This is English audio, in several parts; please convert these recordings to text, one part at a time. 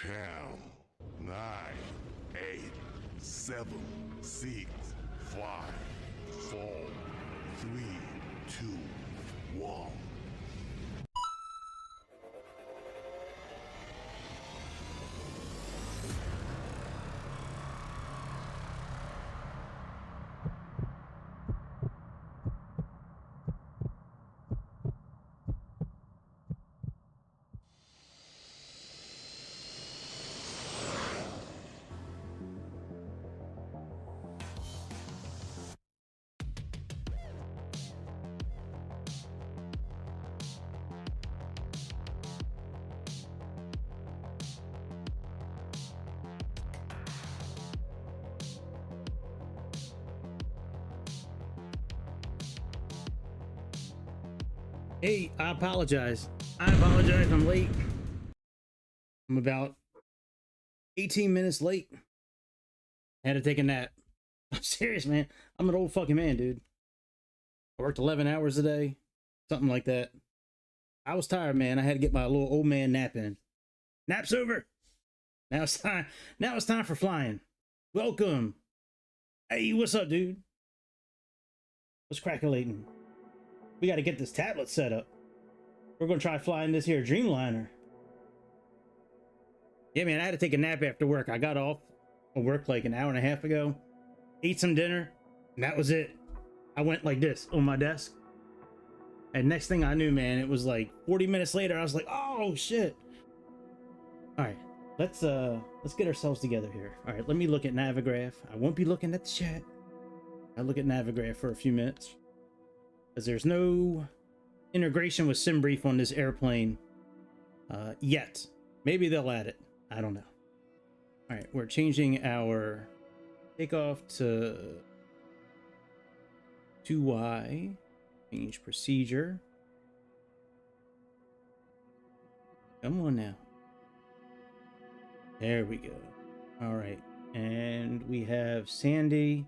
10, 9, 8, 7, 6, 5, 4, 3, 2, 1. Hey, I apologize. I'm late. I'm about 18 minutes late. I had to take a nap. I'm serious, man. I'm an old fucking man, dude. I worked 11 hours a day, something like that. I was tired, man. I had to get my little old man nap in. Nap's over. Now it's time. Now it's time for flying. Welcome. Hey, what's up, dude? What's crackulating? We got to get this tablet set up. We're going to try flying this here Dreamliner. Yeah, man, I had to take a nap after work. I got off of work like an hour and a half ago. Ate some dinner, and that was it. I went like this on my desk. And next thing I knew, man, it was like 40 minutes later. I was like, oh, shit. All right, let's get ourselves together here. All right, let me look at Navigraph. I won't be looking at the chat. I'll look at Navigraph for a few minutes. Because there's no integration with SimBrief on this airplane yet. Maybe they'll add it. I don't know. All right, we're changing our takeoff to 2Y. Change procedure. Come on now. There we go. All right, and we have Sandy.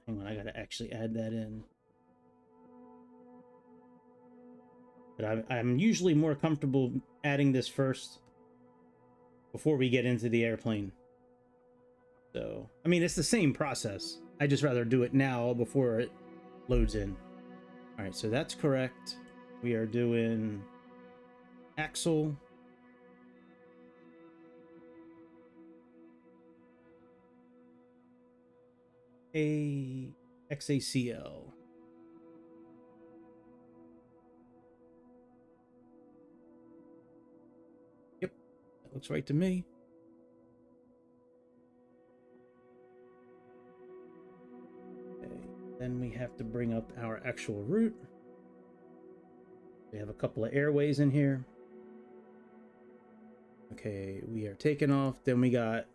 Hang on, I gotta actually add that in. But I'm usually more comfortable adding this first before we get into the airplane. So, I mean, it's the same process. I just rather do it now before it loads in. All right, so that's correct. We are doing axle. XACL. Yep, that looks right to me. Okay, then we have to bring up our actual route. We have a couple of airways in here. Okay, we are taking off. Then we got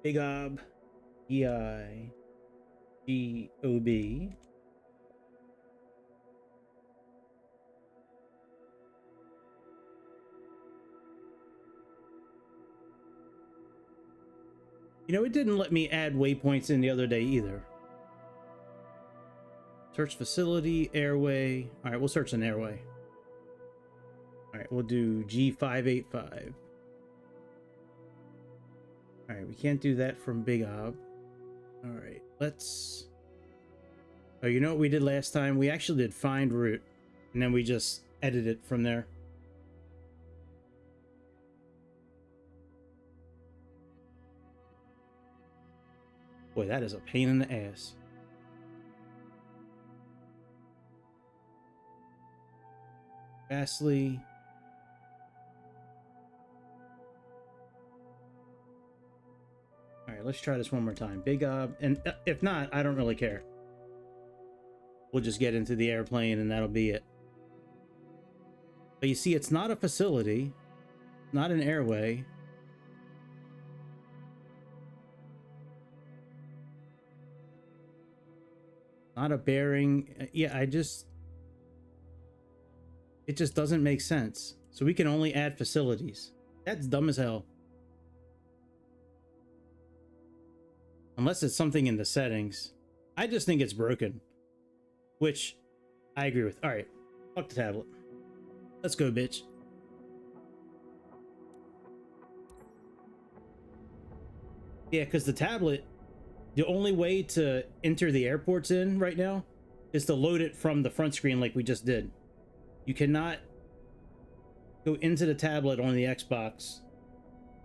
Big Ob. EIGOB. You know, it didn't let me add waypoints in the other day either. Search facility, airway. All right, we'll search an airway. All right, we'll do G585. All right, we can't do that from Big Ob. All right, let's... Oh, you know what we did last time? We actually did find route, and then we just edited it from there. Boy, that is a pain in the ass. Fastly. All right, let's try this one more time. Big Ob, and if not, I don't really care. We'll just get into the airplane and that'll be it. But you see, it's not a facility, not an airway. Not a bearing. Yeah, it just doesn't make sense. So we can only add facilities. That's dumb as hell. Unless it's something in the settings. I just think it's broken. Which I agree with. Alright. Fuck the tablet. Let's go, bitch. Yeah, because the tablet, the only way to enter the airports in right now is to load it from the front screen like we just did. You cannot go into the tablet on the Xbox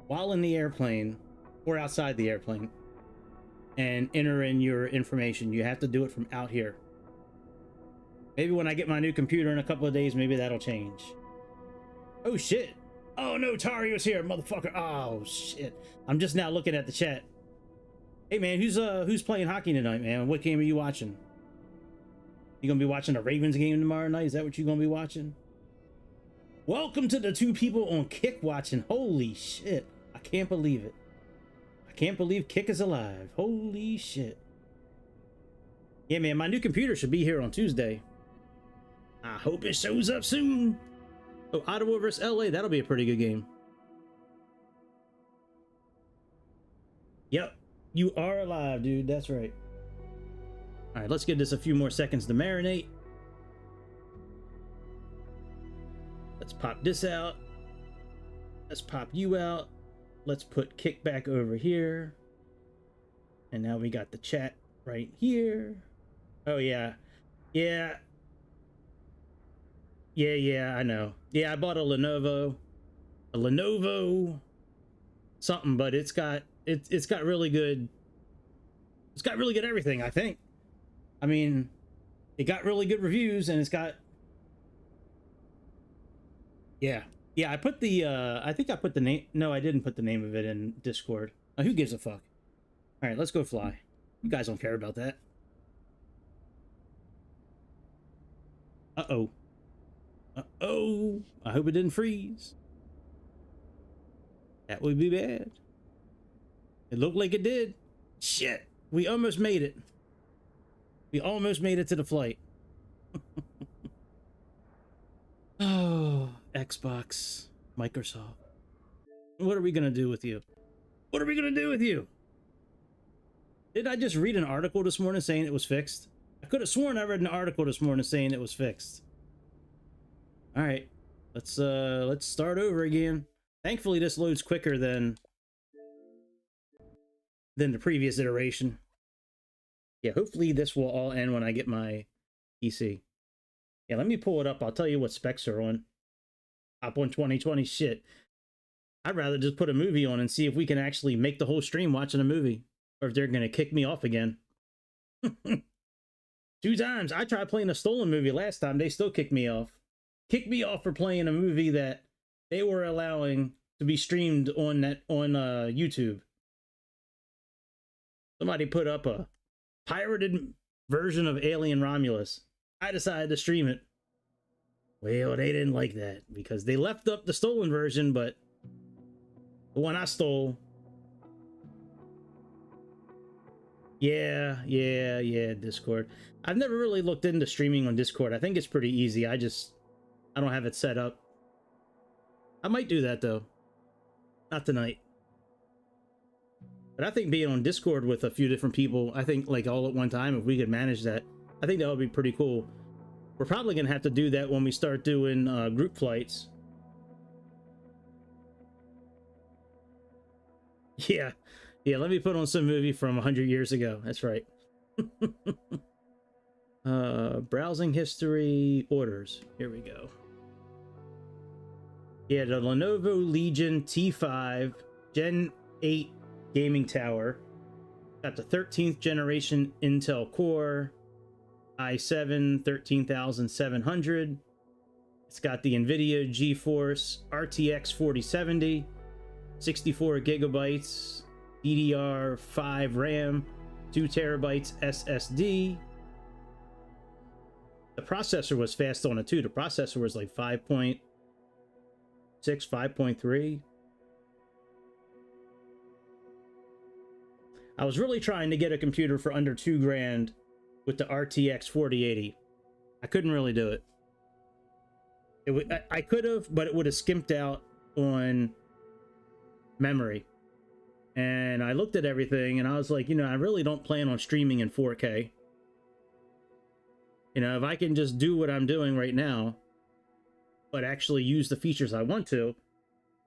while in the airplane or outside the airplane and enter in your information. You have to do it from out here. Maybe when I get my new computer in a couple of days, maybe that'll change. Oh shit. Oh no, Tario's here, motherfucker. Oh shit. I'm just now looking at the chat. Hey man, who's playing hockey tonight, man? What game are you watching? You gonna be watching the Ravens game tomorrow night? Is that what you gonna be watching? Welcome to the two people on Kick watching. Holy shit. I can't believe it. I can't believe Kick is alive. Holy shit. Yeah, man, my new computer should be here on Tuesday. I hope it shows up soon. Oh, Ottawa versus LA. That'll be a pretty good game. Yep. You are alive, dude. That's right. All right, let's give this a few more seconds to marinate. Let's pop this out. Let's pop you out. Let's put Kick back over here. And now we got the chat right here. Oh, yeah. Yeah. Yeah, I know. Yeah, I bought a Lenovo something, but it's got really good. It's got really good everything, I think. I mean, it got really good reviews, and it's got. Yeah, I put the. I think I put the name. No, I didn't put the name of it in Discord. Who gives a fuck? All right, let's go fly. You guys don't care about that. Uh-oh. Uh-oh. I hope it didn't freeze. That would be bad. It looked like it did. Shit. We almost made it. We almost made it to the flight. Oh, Xbox, Microsoft. What are we going to do with you? What are we going to do with you? Did I just read an article this morning saying it was fixed? I could have sworn I read an article this morning saying it was fixed. All right, let's start over again. Thankfully, this loads quicker than the previous iteration. Yeah, hopefully this will all end when I get my PC. Yeah, let me pull it up. I'll tell you what specs are on. Top on 2020 shit. I'd rather just put a movie on and see if we can actually make the whole stream watching a movie, or if they're gonna kick me off again. 2 times. I tried playing a stolen movie last time. They still kicked me off. Kicked me off for playing a movie that they were allowing to be streamed on YouTube. Somebody put up a pirated version of Alien Romulus. I decided to stream it. Well, they didn't like that because they left up the stolen version, but the one I stole. Yeah, Discord. I've never really looked into streaming on Discord. I think it's pretty easy. I don't have it set up. I might do that though. Not tonight. But I think being on Discord with a few different people, I think like all at one time, if we could manage that, I think that would be pretty cool. We're probably going to have to do that when we start doing group flights. Yeah, let me put on some movie from 100 years ago. That's right. Browsing history, orders. Here we go. Yeah, the Lenovo Legion T5 Gen 8 gaming tower. Got the 13th generation Intel Core, i7 13700. It's got the NVIDIA GeForce RTX 4070, 64 gigabytes DDR5 RAM, 2 terabytes SSD. The processor was fast on it too. The processor was like 5.6, 5.3. I was really trying to get a computer for under $2,000 with the RTX 4080. I couldn't really do it. I could have, but it would have skimped out on memory. And I looked at everything and I was like, I really don't plan on streaming in 4K. If I can just do what I'm doing right now, but actually use the features I want to,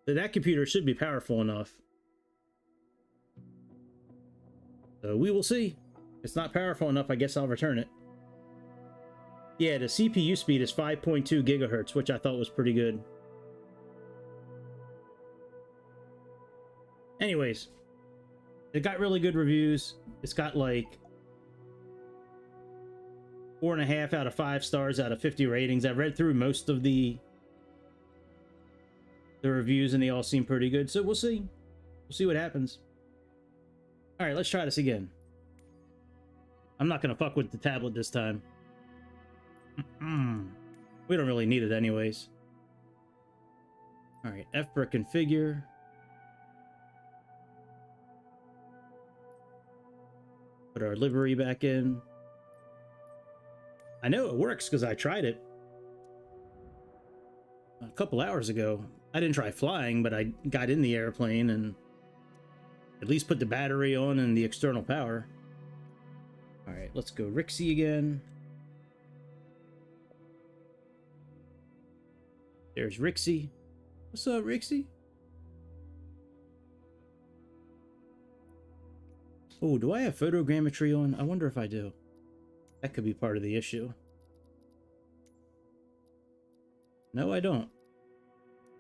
then that computer should be powerful enough. So we will see. If it's not powerful enough, I guess I'll return it. Yeah, the CPU speed is 5.2 gigahertz, which I thought was pretty good. Anyways, it got really good reviews. It's got like 4.5 out of 5 stars out of 50 ratings. I read through most of the reviews and they all seem pretty good. So we'll see. We'll see what happens. All right, let's try this again. I'm not going to fuck with the tablet this time. We don't really need it anyways. All right, F for configure. Put our livery back in. I know it works because I tried it a couple hours ago. I didn't try flying, but I got in the airplane and at least put the battery on and the external power. All right, let's go RKSI again. There's RKSI. What's up, RKSI? Oh, do I have photogrammetry on? I wonder if I do. That could be part of the issue. No, I don't.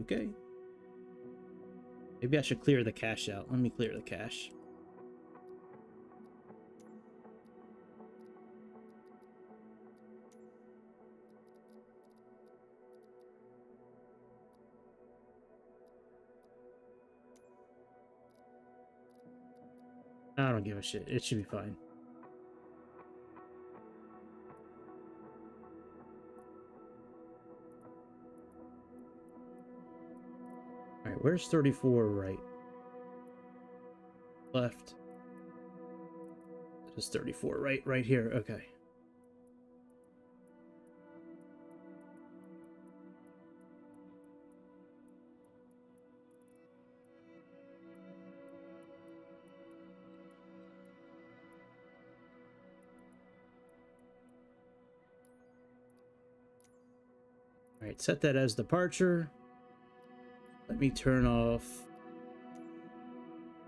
Okay. Maybe I should clear the cache out. Let me clear the cache. I don't give a shit. It should be fine. Alright, where's 34 right? Left. It is 34 right here. Okay. Alright, set that as departure. Let me turn off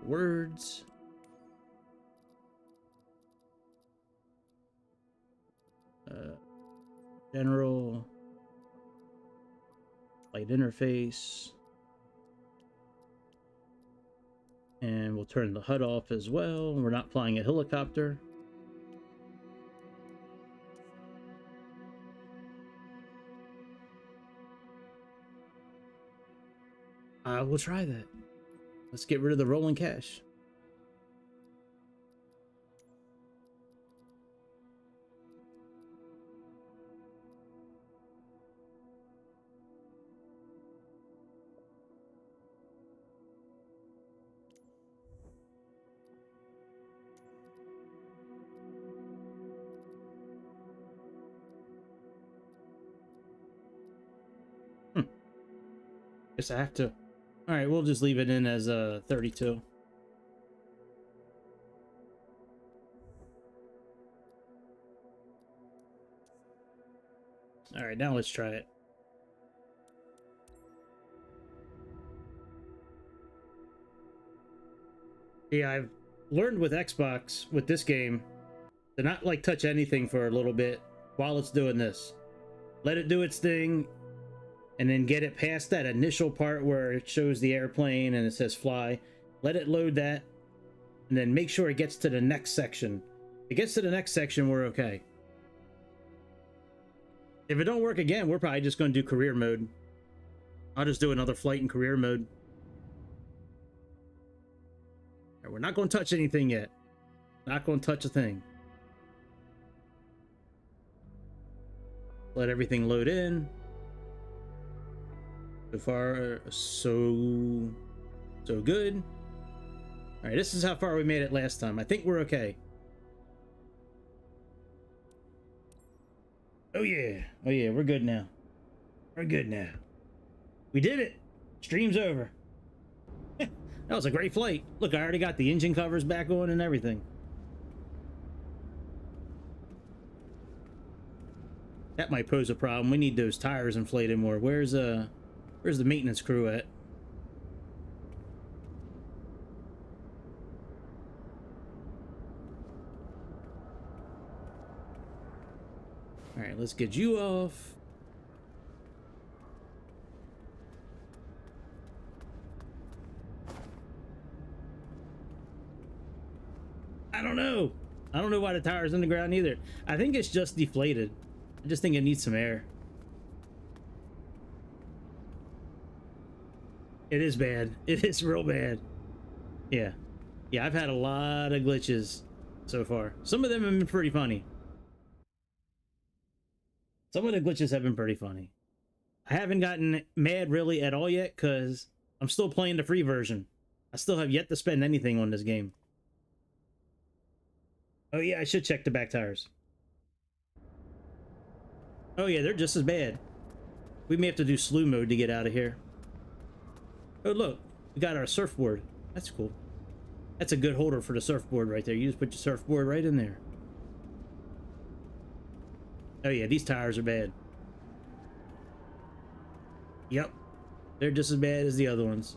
words. General. Light interface. And we'll turn the HUD off as well. We're not flying a helicopter. We'll try that. Let's get rid of the rolling cache. Guess I have to. All right, we'll just leave it in as 32. All right, now let's try it. Yeah, I've learned with Xbox, with this game, to not like touch anything for a little bit while it's doing this. Let it do its thing, and then get it past that initial part where it shows the airplane and it says fly. Let it load that, and then make sure it gets to the next section. If it gets to the next section, we're okay. If it don't work again, we're probably just going to do career mode. I'll just do another flight in career mode. We're not going to touch anything yet. Not going to touch a thing. Let everything load in. So far, so good. All right, this is how far we made it last time. I think we're okay. Oh yeah, we're good now. We're good now. We did it. Stream's over. That was a great flight. Look, I already got the engine covers back on and everything. That might pose a problem. We need those tires inflated more. Where's the maintenance crew at? right, let's get you off. I don't know. I don't know why the tire's in the ground either. I think it's just deflated. I just think it needs some air. It is bad. It is real bad. Yeah. Yeah, I've had a lot of glitches so far. Some of them have been pretty funny. Some of the glitches have been pretty funny. I haven't gotten mad really at all yet because I'm still playing the free version. I still have yet to spend anything on this game. Oh yeah, I should check the back tires. Oh yeah, they're just as bad. We may have to do slew mode to get out of here. Oh look, we got our surfboard. That's cool. That's a good holder for the surfboard right there. You just put your surfboard right in there. Oh yeah, these tires are bad. Yep. They're just as bad as the other ones.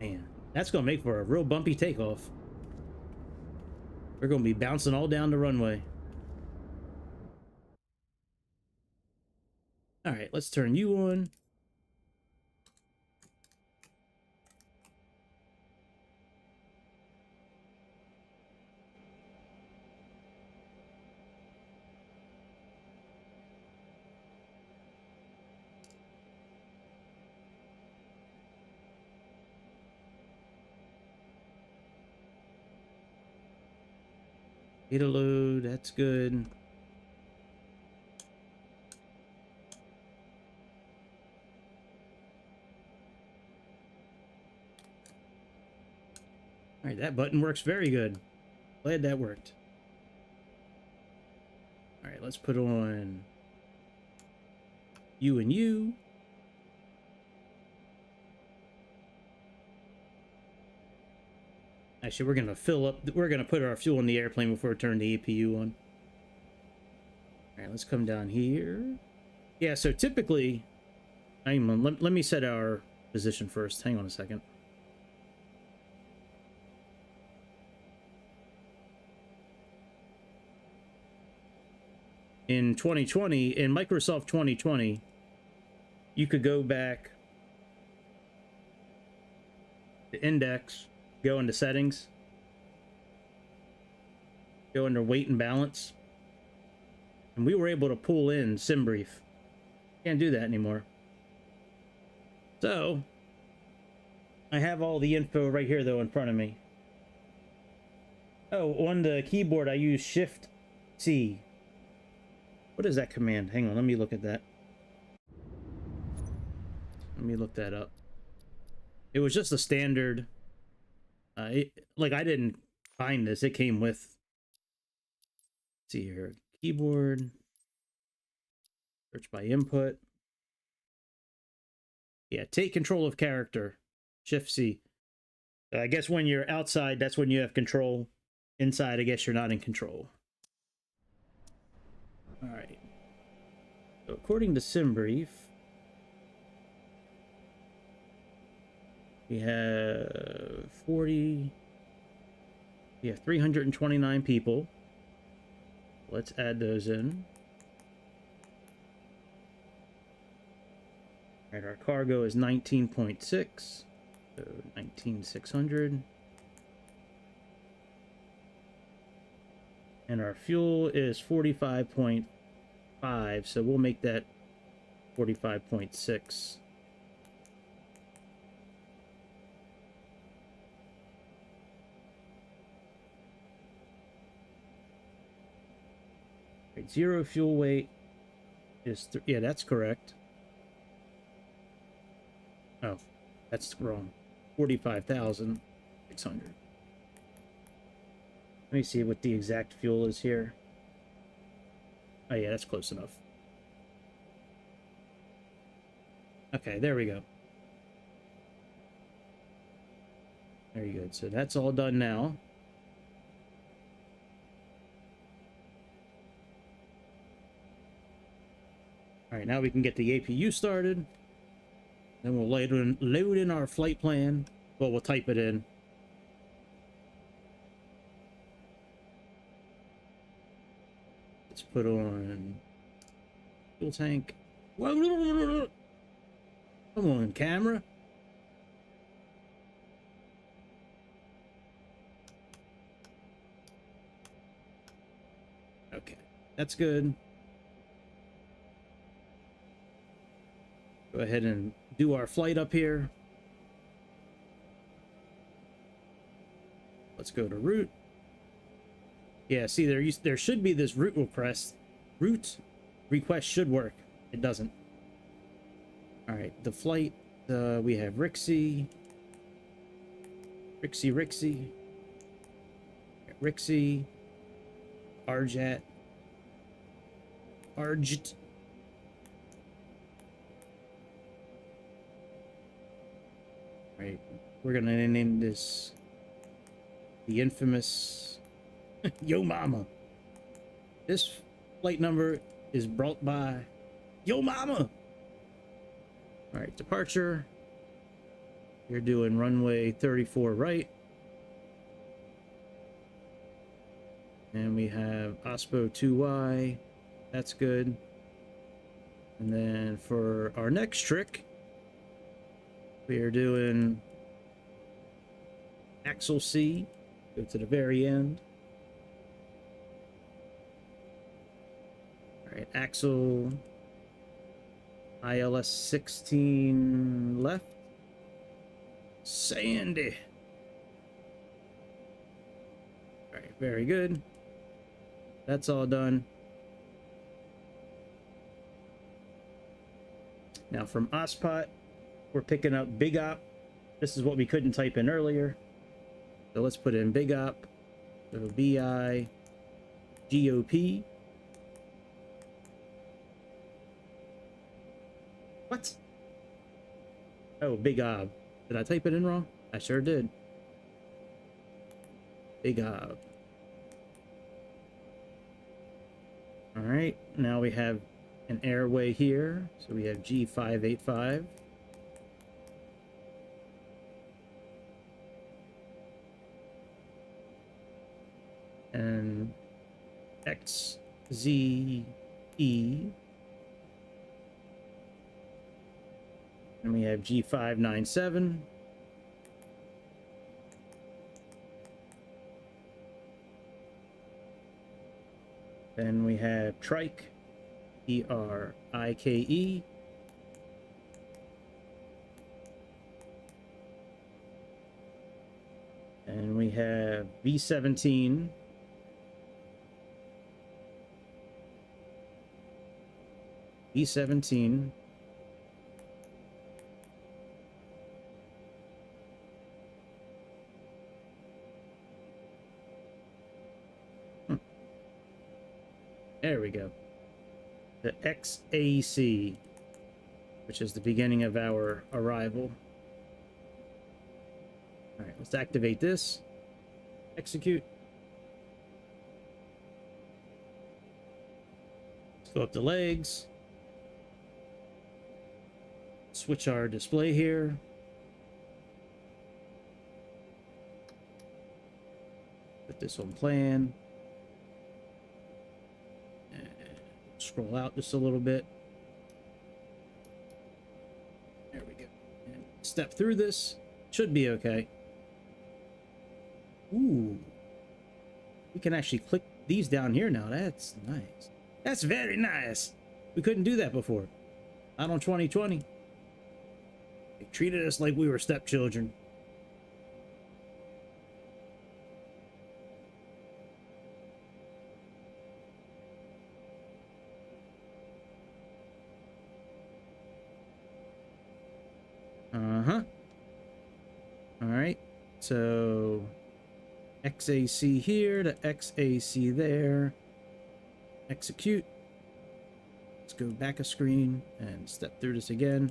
Man, that's gonna make for a real bumpy takeoff. We're gonna be bouncing all down the runway. All right, let's turn you on. Data load, that's good. All right, that button works very good. Glad that worked. All right, let's put on you and you. Actually, we're gonna fill up. We're gonna put our fuel in the airplane before we turn the APU on. All right, let's come down here. Yeah, so typically, hang on. Let me set our position first. Hang on a second. In 2020, in Microsoft 2020, you could go back to index, go into settings, go under weight and balance, and we were able to pull in SimBrief. Can't do that anymore. So I have all the info right here though in front of me. Oh, on the keyboard I use Shift C. What is that command? Hang on, let me look at that. Let me look that up. It was just a standard. Like I didn't find this. It came with. Let's see here, keyboard. Search by input. Yeah, take control of character. Shift C. I guess when you're outside, that's when you have control. Inside, I guess you're not in control. All right. So according to SimBrief, we have 329 people. Let's add those in. All right, our cargo is 19.6, so 19,600. And our fuel is 45.5, so we'll make that 45.6. Right, zero fuel weight is, yeah, that's correct. Oh, that's wrong. 45,600. Let me see what the exact fuel is here. Oh yeah, that's close enough. Okay, there we go. Very good. So that's all done now. All right, now we can get the APU started. Then we'll load in our flight plan. Well, we'll type it in. It's put on fuel tank. Come on, camera. Okay, that's good. Go ahead and do our flight up here. Let's go to route. Yeah, see, there should be this route request. Route request should work. It doesn't. All right, the flight. We have Rixie. Rixie. RJT. RJT. All right, we're gonna name this the infamous Yo Mama. This flight number is brought by Yo Mama. All right, departure. You're doing runway 34 right. And we have OSPO 2Y. That's good. And then for our next trick, we are doing Axle C. Go to the very end. All right, Axle ILS 16 left. Sandy. All right, very good. That's all done. Now from OSPOT, we're picking up Big Op. This is what we couldn't type in earlier. So let's put in Big Op. So BIGOP. What? Oh, Big Ob. Did I type it in wrong? I sure did. Big Ob. All right, now we have an airway here. So we have G585. And XZE. And we have G597. Then we have Trike, ERIKE. And we have V17. V17. There we go. The XAC, which is the beginning of our arrival. All right, let's activate this. Execute. Let's go up the legs. Switch our display here. Put this on plan. Scroll out just a little bit. There we go. And step through this. Should be okay. Ooh. We can actually click these down here now. That's nice. That's very nice. We couldn't do that before. Not on 2020. They treated us like we were stepchildren. All right, so XAC here to XAC there. Execute. Let's go back a screen and step through this again.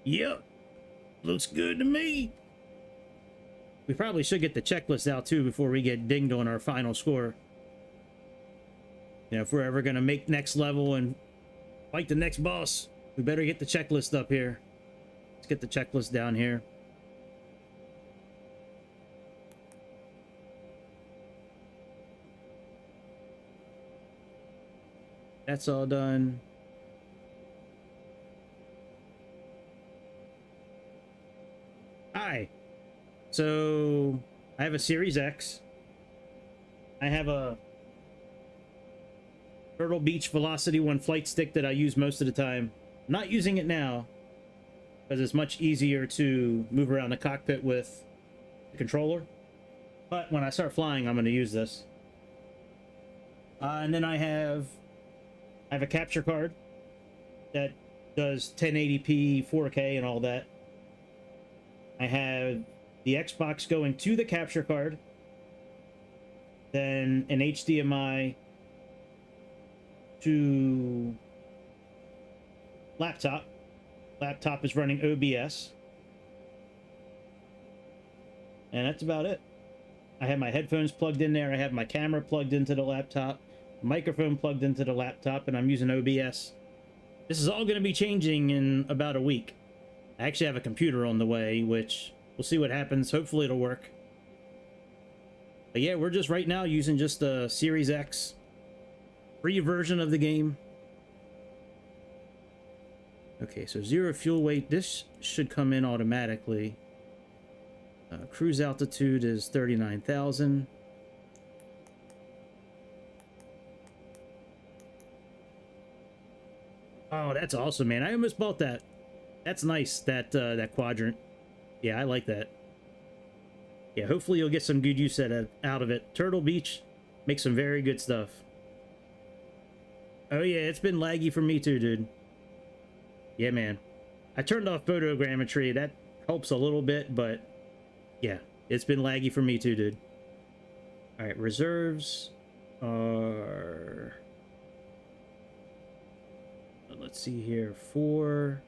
Yep, looks good to me. We probably should get the checklist out too before we get dinged on our final score. You know, if we're ever going to make next level and fight the next boss, we better get the checklist up here. Let's get the checklist down here. That's all done. Hi. So I have a Series X. I have a Turtle Beach Velocity 1 flight stick that I use most of the time. I'm not using it now because it's much easier to move around the cockpit with the controller. But when I start flying, I'm going to use this. And then I have a capture card that does 1080p, 4K, and all that. I have the Xbox going to the capture card, then an HDMI to laptop. Laptop is running OBS. And that's about it. I have my headphones plugged in there. I have my camera plugged into the laptop, microphone plugged into the laptop, and I'm using OBS. This is all going to be changing in about a week. I actually have a computer on the way, which we'll see what happens. Hopefully it'll work. But yeah, we're just right now using just the Series X free version of the game. Okay, so 0 fuel weight. This should come in automatically. Cruise altitude is 39,000. Oh, that's awesome, man. I almost bought that. That's nice, that quadrant. Yeah, I like that. Yeah, hopefully you'll get some good use out of it. Turtle Beach makes some very good stuff. Oh yeah, it's been laggy for me too, dude. Yeah, man. I turned off photogrammetry. That helps a little bit, but yeah, it's been laggy for me too, dude. All right, reserves are... Let's see here. 4...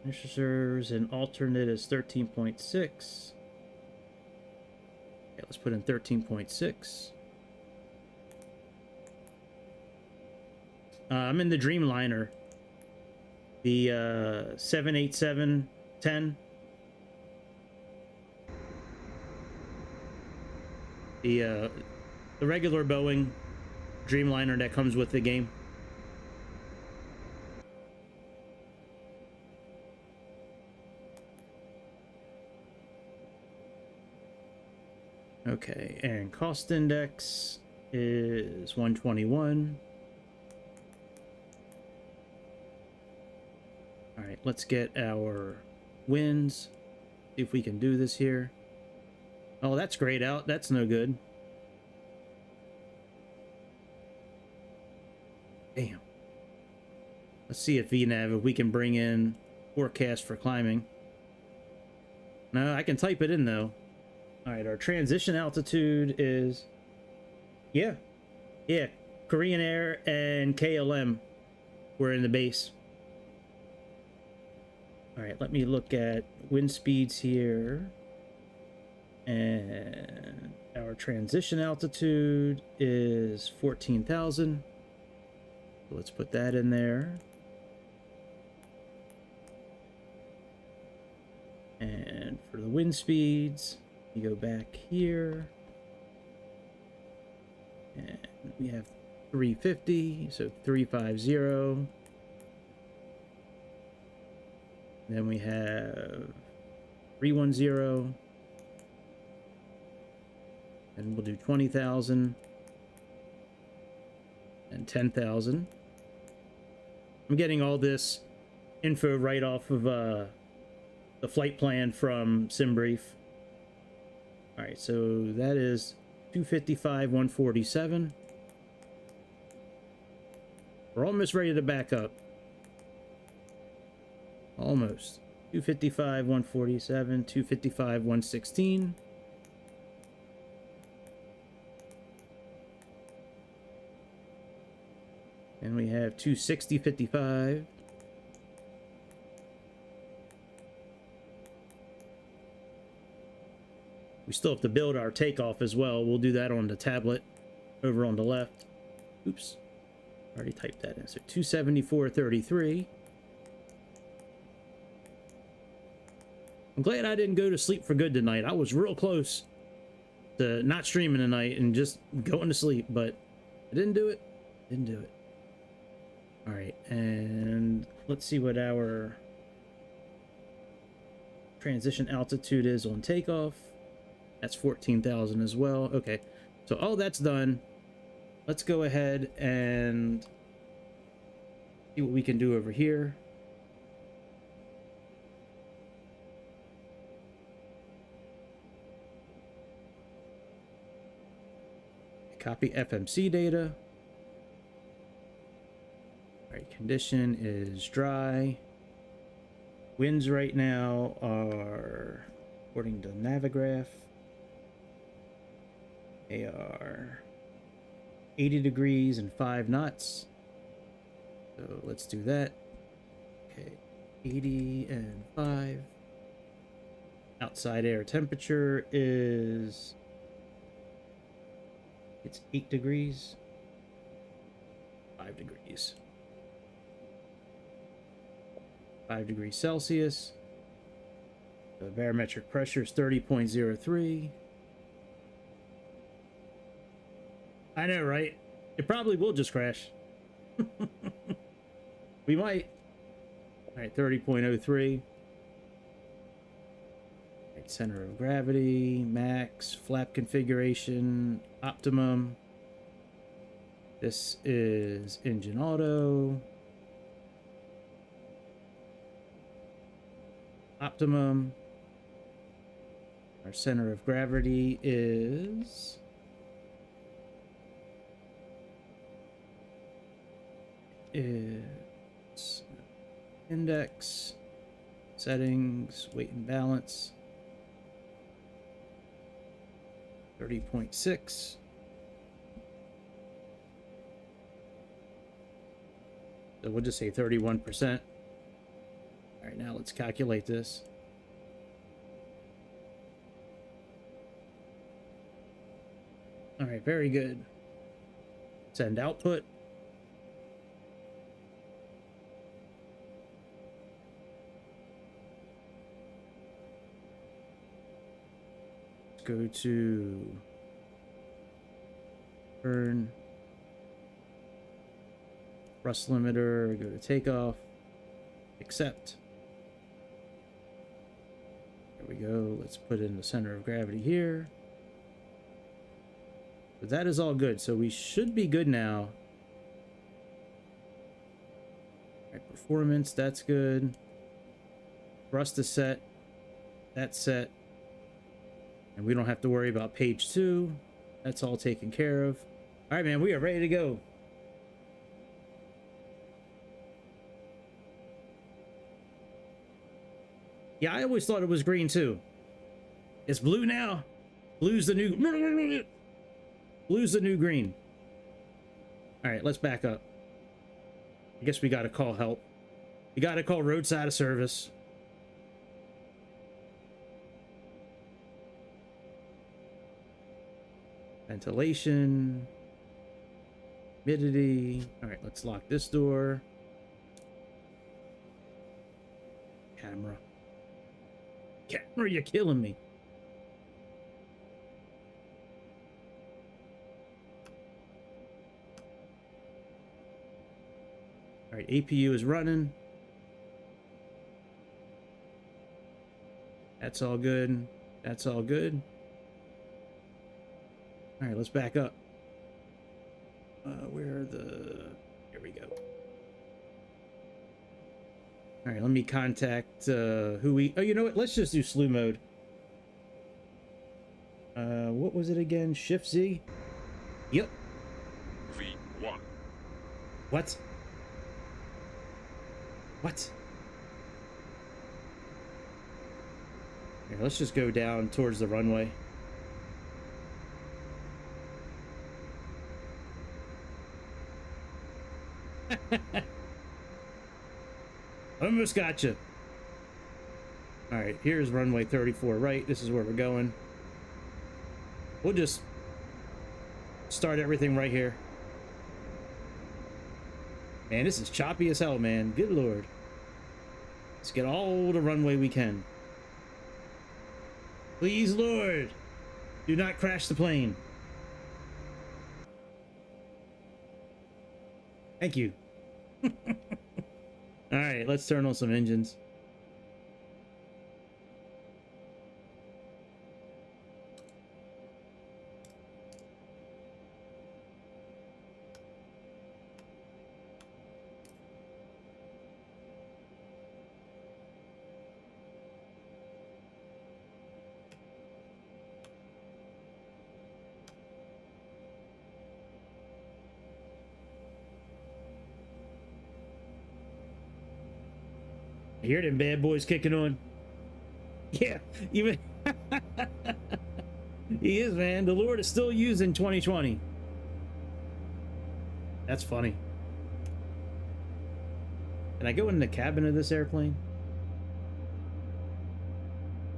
reserves and alternate is 13.6. Yeah, let's put in 13.6. I'm in the Dreamliner, the 787-10. The regular Boeing Dreamliner that comes with the game. Okay, and cost index is 121. All right, let's get our wins. See if we can do this here. Oh, that's grayed out. That's no good. Damn. Let's see if VNav, if we can bring in forecast for climbing. No, I can type it in though. All right, our transition altitude is, yeah, Korean Air and KLM were in the base. All right, let me look at wind speeds here. And our transition altitude is 14,000. So let's put that in there. And for the wind speeds, you go back here. And we have 350, so 350. Then we have 310. And we'll do 20,000 and 10,000. I'm getting all this info right off of the flight plan from SimBrief. All right, so that is 255, 147. We're almost ready to back up. Almost. 255, 147, 255, 116. And we have 260, 55. We still have to build our takeoff as well. We'll do that on the tablet over on the left. Oops. Already typed that in. So 274, 33. I'm glad I didn't go to sleep for good tonight. I was real close to not streaming tonight and just going to sleep, but I didn't do it. Didn't do it. All right, and let's see what our transition altitude is on takeoff. That's 14,000 as well. Okay, so all that's done. Let's go ahead and see what we can do over here. Copy FMC data. All right, condition is dry. Winds right now are, according to Navigraph, they are 80 degrees and 5 knots. So let's do that. Okay, 80 and 5. Outside air temperature is, it's 8 degrees, 5 degrees. 5 degrees Celsius. The barometric pressure is 30.03. I know, right? It probably will just crash. We might. All right, 30.03. Right, center of gravity, max, flap configuration, optimum. This is engine auto. Optimum. Our center of gravity is index, settings, weight and balance, 30.6. So we'll just say 31%. All right, now let's calculate this. All right, very good. Send output. Let's go to burn. Thrust limiter, go to takeoff. Accept. There we go. Let's put in the center of gravity here. But that is all good, so we should be good now. All right, performance, that's good. Thrust is set. That's set. And we don't have to worry about page 2. That's all taken care of. All right, man, we are ready to go. Yeah, I always thought it was green too. It's blue now. Blue's the new green. All right, let's back up. I guess we got to call help. We got to call roadside service. Ventilation. Humidity. All right, let's lock this door. Camera. Camera, you're killing me. All right, APU is running. That's all good. That's all good. All right, let's back up. Where are the... Here we go. All right, let me contact who we... Oh, you know what? Let's just do slew mode. What was it again? Shift Z? Yep. V1. What? What? Here, let's just go down towards the runway. Almost gotcha. All right, here's runway 34 right. This is where we're going. We'll just start everything right here. Man, this is choppy as hell, man. Good lord. Let's get all the runway we can. Please, Lord, do not crash the plane. Thank you. All right, let's turn on some engines. I hear them bad boys kicking on. Yeah, even he is, man. The Lord is still used in 2020. That's funny. Can I go in the cabin of this airplane?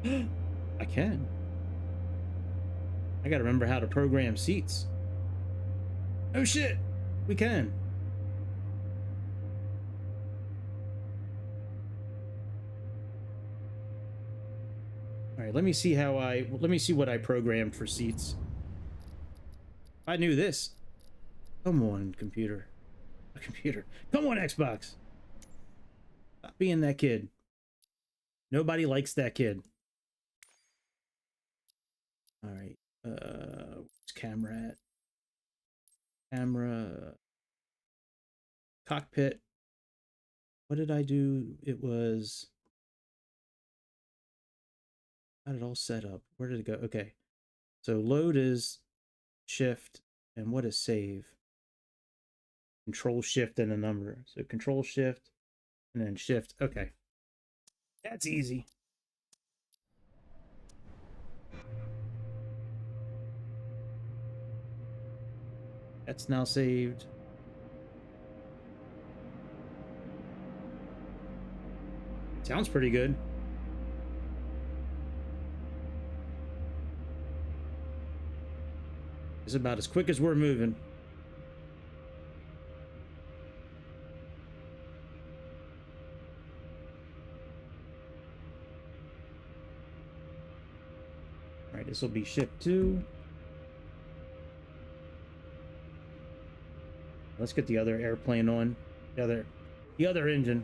I can. I gotta remember how to program seats. Oh shit, we can. All right, let me see what I programmed for seats. If I knew this. Come on, computer. Computer. Come on, Xbox. Stop being that kid. Nobody likes that kid. All right. Where's camera at? Camera. Cockpit. What did I do? It was... Got it all set up. Where did it go? Okay. So load is shift, and what is save? Control shift and a number. So control shift and then shift. Okay. That's easy. That's now saved. Sounds pretty good. It's about as quick as we're moving. All right, this will be shift 2. Let's get the other airplane on. The other engine.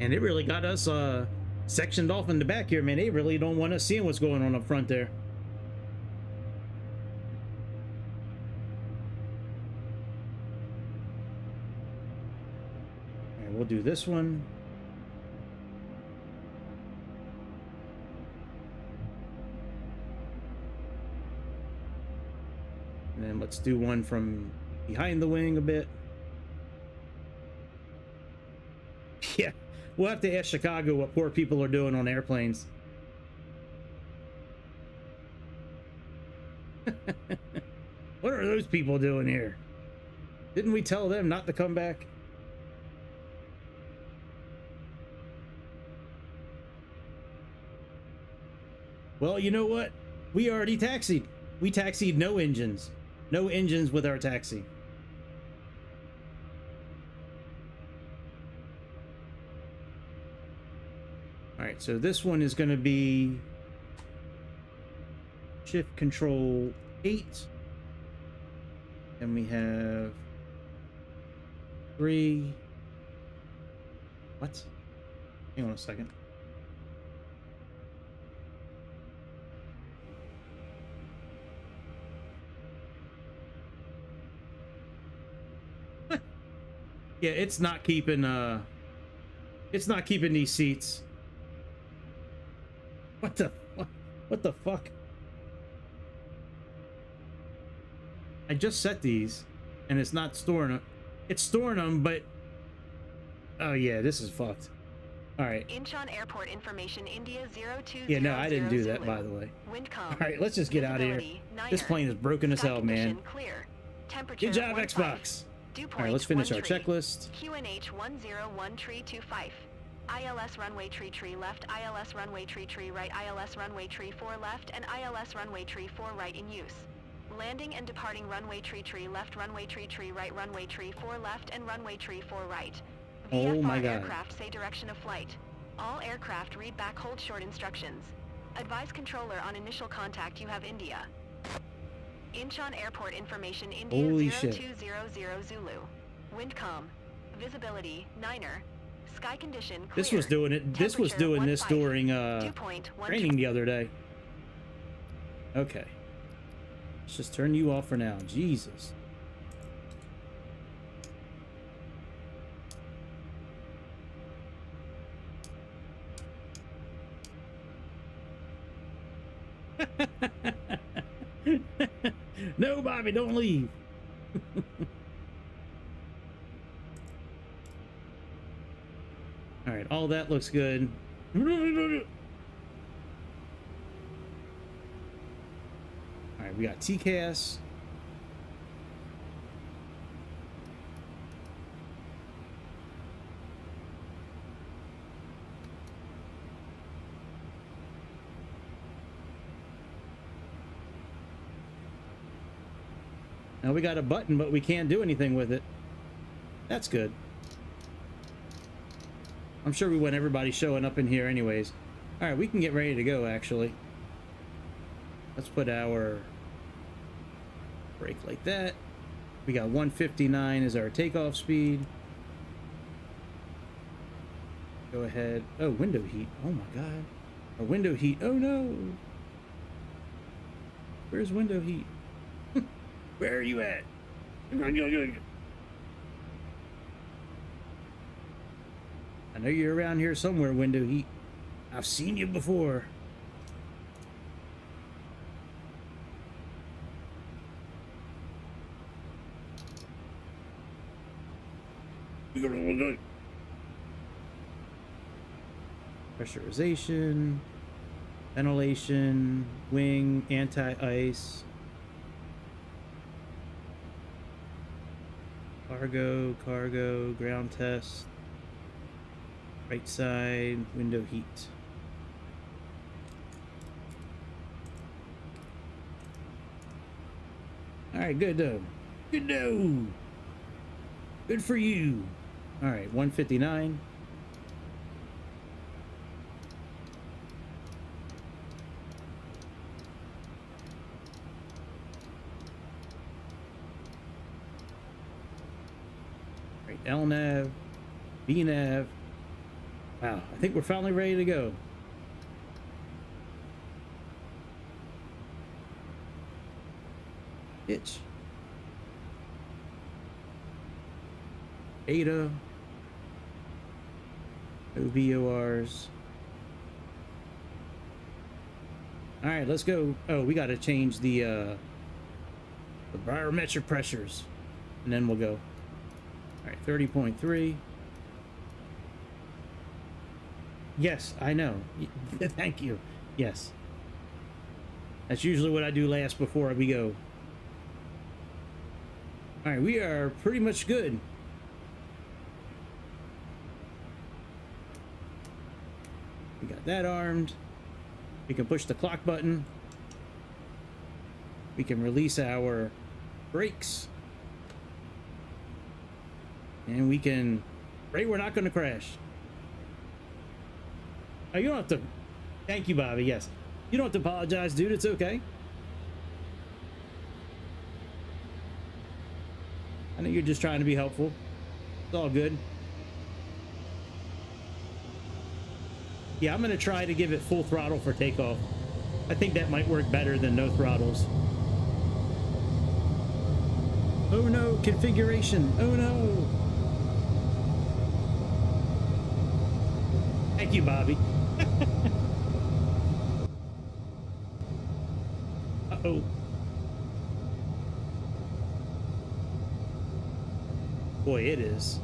And it really got us sectioned off in the back here, man. They really don't want us seeing what's going on up front there. All right, we'll do this one. And then let's do one from behind the wing a bit. Yeah. We'll have to ask Chicago what poor people are doing on airplanes. What are those people doing here? Didn't we tell them not to come back? Well, you know what? We already taxied. We taxied no engines. No engines with our taxi. All right, so this one is going to be shift control 8. And we have 3. What? Hang on a second. Yeah, it's not keeping these seats. What the fuck? What the fuck? I just set these and it's not storing them. It's storing them, but oh yeah, this is fucked. All right. Incheon Airport information, India 0200. Yeah, no, I didn't do that, by the way. Windcom. All right, let's just get out of here. Visibility, This Niner. plane is broken as Sky hell, man. condition, clear. Temperature Good job, 15. Xbox. Dew All right, point let's finish 1 our tree. checklist. QNH 101 tree 25. ILS runway tree left, ILS runway tree right, ILS runway tree 4 left, and ILS runway tree 4 right in use. Landing and departing runway tree left, runway tree right, runway tree 4 left, and runway tree 4 right. VFR Oh my God. aircraft say direction of flight. All aircraft read back hold short instructions. Advise controller on initial contact you have India. Incheon Airport information, India Holy shit. 0200 Zulu. Windcom. Visibility, Niner. Sky condition, clear. This was doing it. This was Temperature doing this 15. during Dew point 1 training the other day. Okay. Let's just turn you off for now. Jesus. No, Bobby, don't leave. All right, all that looks good. All right, we got TCAS. Now we got a button, but we can't do anything with it. That's good. I'm sure we want everybody showing up in here anyways. All right, we can get ready to go, actually. Let's put our brake like that. We got 159 as our takeoff speed. Go ahead. Oh, window heat. Oh my God. Our window heat. Oh no. Where's window heat? Where are you at? I know you're around here somewhere, window heat. I've seen you before. Pressurization, ventilation, wing, anti-ice. Cargo, ground test, right side, window heat. All right, good though. Good though. Good for you. All right, 159. LNAV, VNAV. Wow, I think we're finally ready to go. Itch. ADA. No VORs. All right, let's go. Oh, we got to change the barometric pressures, and then we'll go. All right, 30.3. Yes, I know. Thank you. Yes. That's usually what I do last before we go. All right, we are pretty much good. We got that armed. We can push the clock button. We can release our brakes. And we can... Right, we're not going to crash. Oh, you don't have to... Thank you, Bobby. Yes. You don't have to apologize, dude. It's okay. I know you're just trying to be helpful. It's all good. Yeah, I'm going to try to give it full throttle for takeoff. I think that might work better than no throttles. Oh no, configuration. Oh no. Thank you, Bobby. Uh-oh. Boy, it is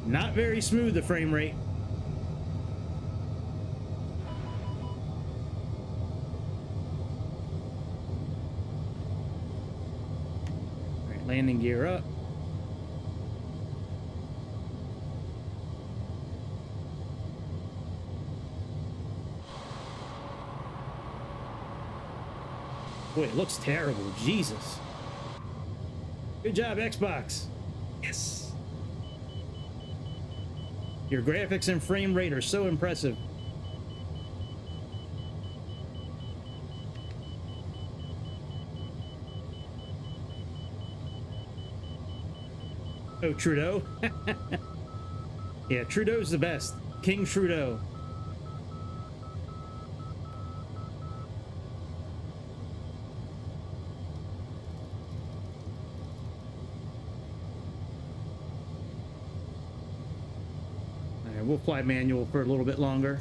not very smooth, the frame rate. Landing gear up. Boy, it looks terrible. Jesus. Good job, Xbox. Yes. Your graphics and frame rate are so impressive. Oh, Trudeau. Yeah, Trudeau's the best. King Trudeau. All right, we'll fly manual for a little bit longer.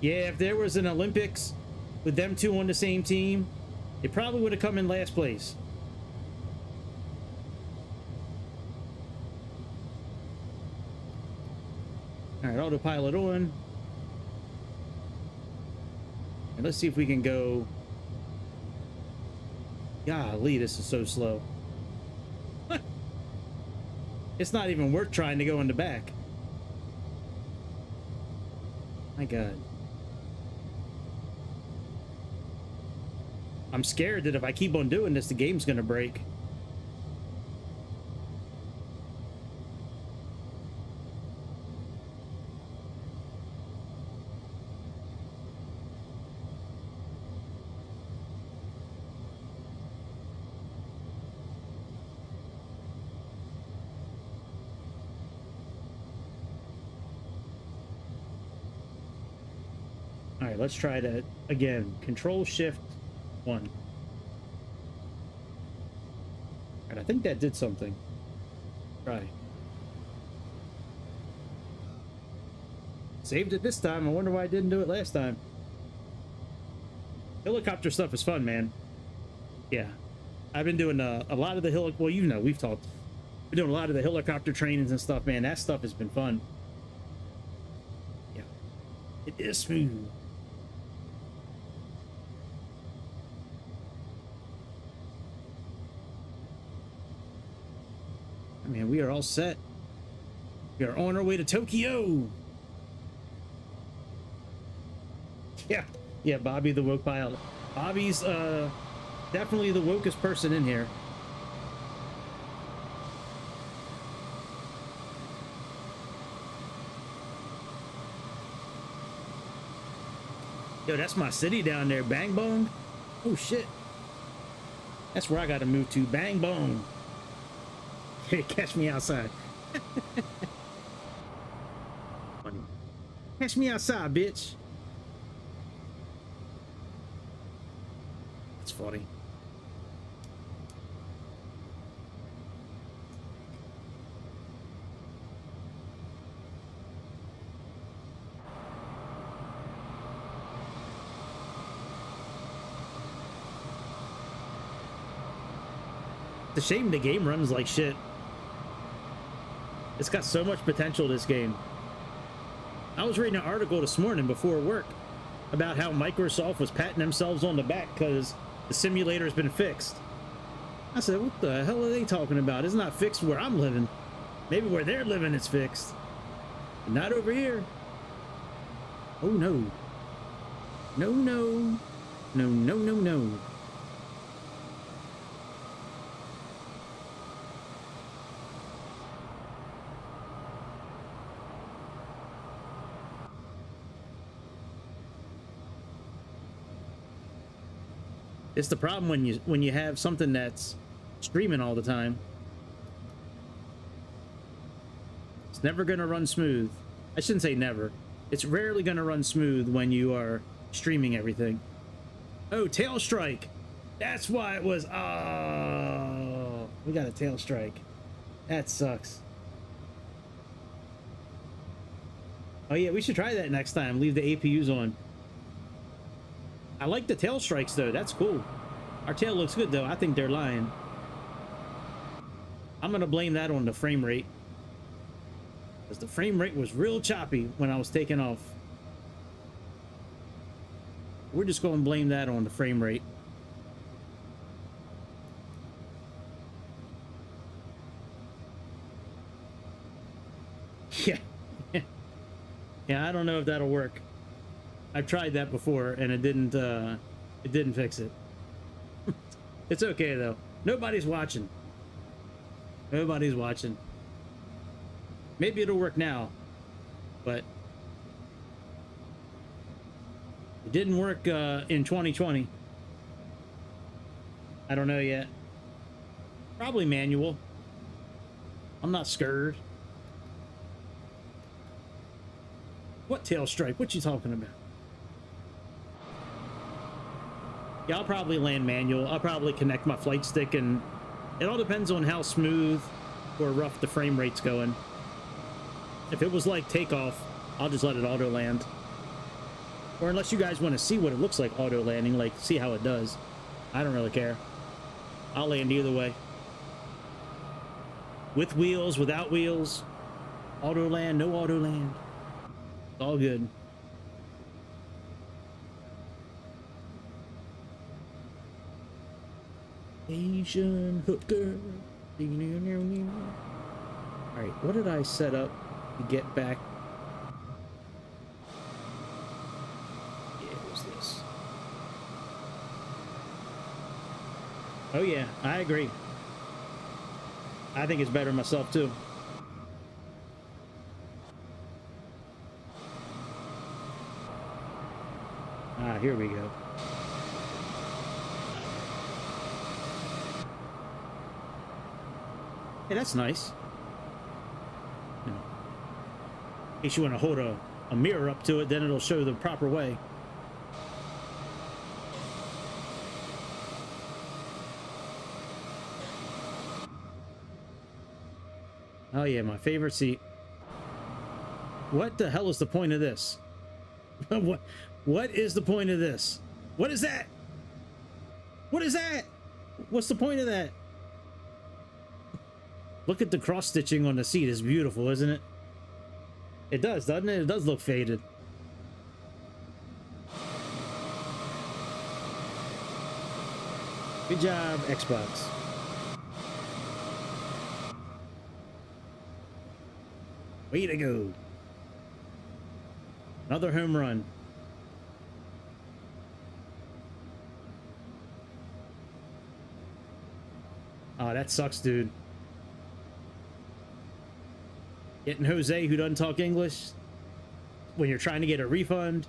Yeah, if there was an Olympics with them two on the same team, it probably would have come in last place. All right, autopilot on. And let's see if we can go. Golly, this is so slow. It's not even worth trying to go in the back. My God. I'm scared that if I keep on doing this, the game's gonna break. All right, let's try that again. Control Shift 1. And I think that did something. Try. Saved it this time. I wonder why I didn't do it last time. Helicopter stuff is fun, man. Yeah. I've been doing a lot of the well, you know, we've talked. We're doing a lot of the helicopter trainings and stuff, man. That stuff has been fun. Yeah. It is smooth. I mean, we are all set. We are on our way to Tokyo. Yeah, Bobby the woke pilot. Bobby's definitely the wokest person in here. Yo, that's my city down there, Bang Bong. Oh shit. That's where I gotta move to, Bang Bong. Hey, catch me outside. Funny. Catch me outside, bitch. It's funny. It's a shame the game runs like shit. It's got so much potential, this game. I was reading an article this morning before work about how Microsoft was patting themselves on the back because the simulator's been fixed. I said, what the hell are they talking about? It's not fixed where I'm living. Maybe where they're living it's fixed. But not over here. Oh no. No, no. No, no, no, no. It's the problem when you have something that's streaming all the time. It's never gonna run smooth. I shouldn't say never. It's rarely gonna run smooth when you are streaming everything. Oh, tail strike. That's why it was. Oh, we got a tail strike. That sucks. Oh yeah, we should try that next time. Leave the APUs on. I like the tail strikes though. That's cool. Our tail looks good though. I think they're lying. I'm gonna blame that on the frame rate, because the frame rate was real choppy when I was taking off. We're just going to blame that on the frame rate. Yeah. Yeah, I don't know if that'll work. I've tried that before and it didn't fix it. It's okay though. Nobody's watching. Nobody's watching. Maybe it'll work now, but it didn't work in 2020. I don't know yet. Probably manual. I'm not scared. What tail stripe? What you talking about? Yeah, I'll probably land manual. I'll probably connect my flight stick, and it all depends on how smooth or rough the frame rate's going. If it was like takeoff, I'll just let it auto land. Or unless you guys want to see what it looks like auto landing, like see how it does. I don't really care. I'll land either way. With wheels, without wheels. Auto land, no auto land. It's all good. Asian hooker. Alright, what did I set up to get back? Yeah, it was this. Oh yeah, I agree. I think it's better myself too. Ah, here we go. Hey, that's nice. No. In case you want to hold a mirror up to it, then it'll show the proper way. Oh yeah, my favorite seat. What the hell is the point of this? What is the point of this? What is that? What is that? What's the point of that? Look at the cross stitching on the seat. It's beautiful, isn't it? It does, doesn't it? It does look faded. Good job, Xbox. Way to go. Another home run. Oh, that sucks, dude. Getting Jose, who doesn't talk English, when you're trying to get a refund,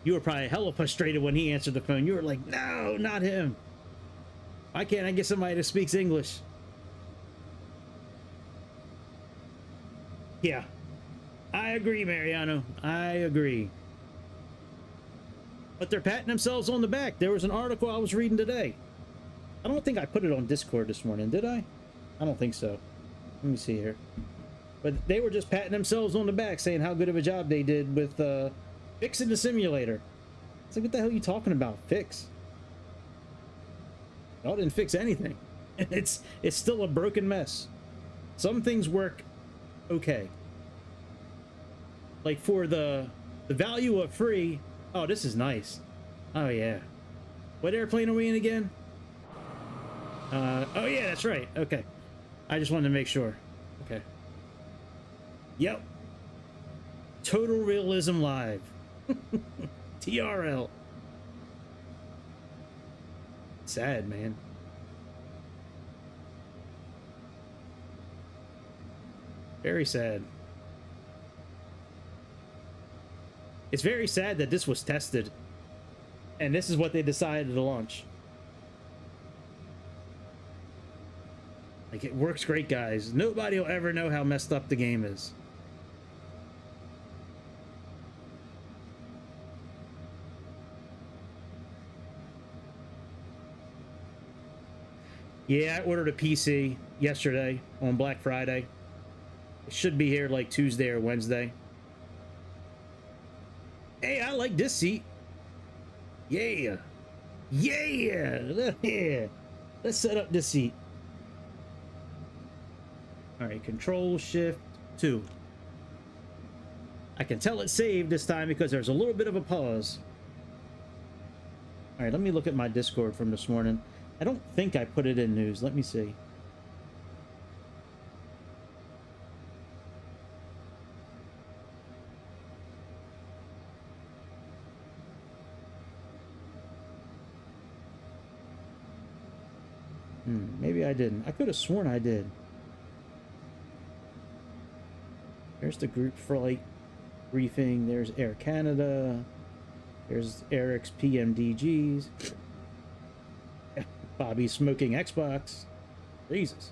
you were probably hella frustrated when he answered the phone. You were like, no, not him. Why can't I get somebody that speaks English? Yeah, I agree, Mariano. I agree. But they're patting themselves on the back. There was an article I was reading today. I don't think I put it on Discord this morning, did I? I don't think so. Let me see here. But they were just patting themselves on the back, saying how good of a job they did with fixing the simulator. It's like, what the hell are you talking about? Fix? Y'all didn't fix anything. It's still a broken mess. Some things work okay. Like for the value of free. Oh, this is nice. Oh yeah. What airplane are we in again? Oh yeah, that's right. Okay. I just wanted to make sure. Okay. Yep. Total Realism Live. TRL. Sad, man. Very sad. It's very sad that this was tested. And this is what they decided to launch. Like, it works great, guys. Nobody will ever know how messed up the game is. Yeah, I ordered a PC yesterday on Black Friday. It should be here like Tuesday or Wednesday. Hey, I like this seat. Yeah. Yeah. Yeah. Let's set up this seat. All right, Control Shift 2. I can tell it saved this time because there's a little bit of a pause. All right, let me look at my Discord from this morning. I don't think I put it in news. Let me see. Maybe I didn't. I could have sworn I did. There's the group flight briefing. There's Air Canada. There's Eric's PMDGs. Bobby's smoking Xbox. Jesus.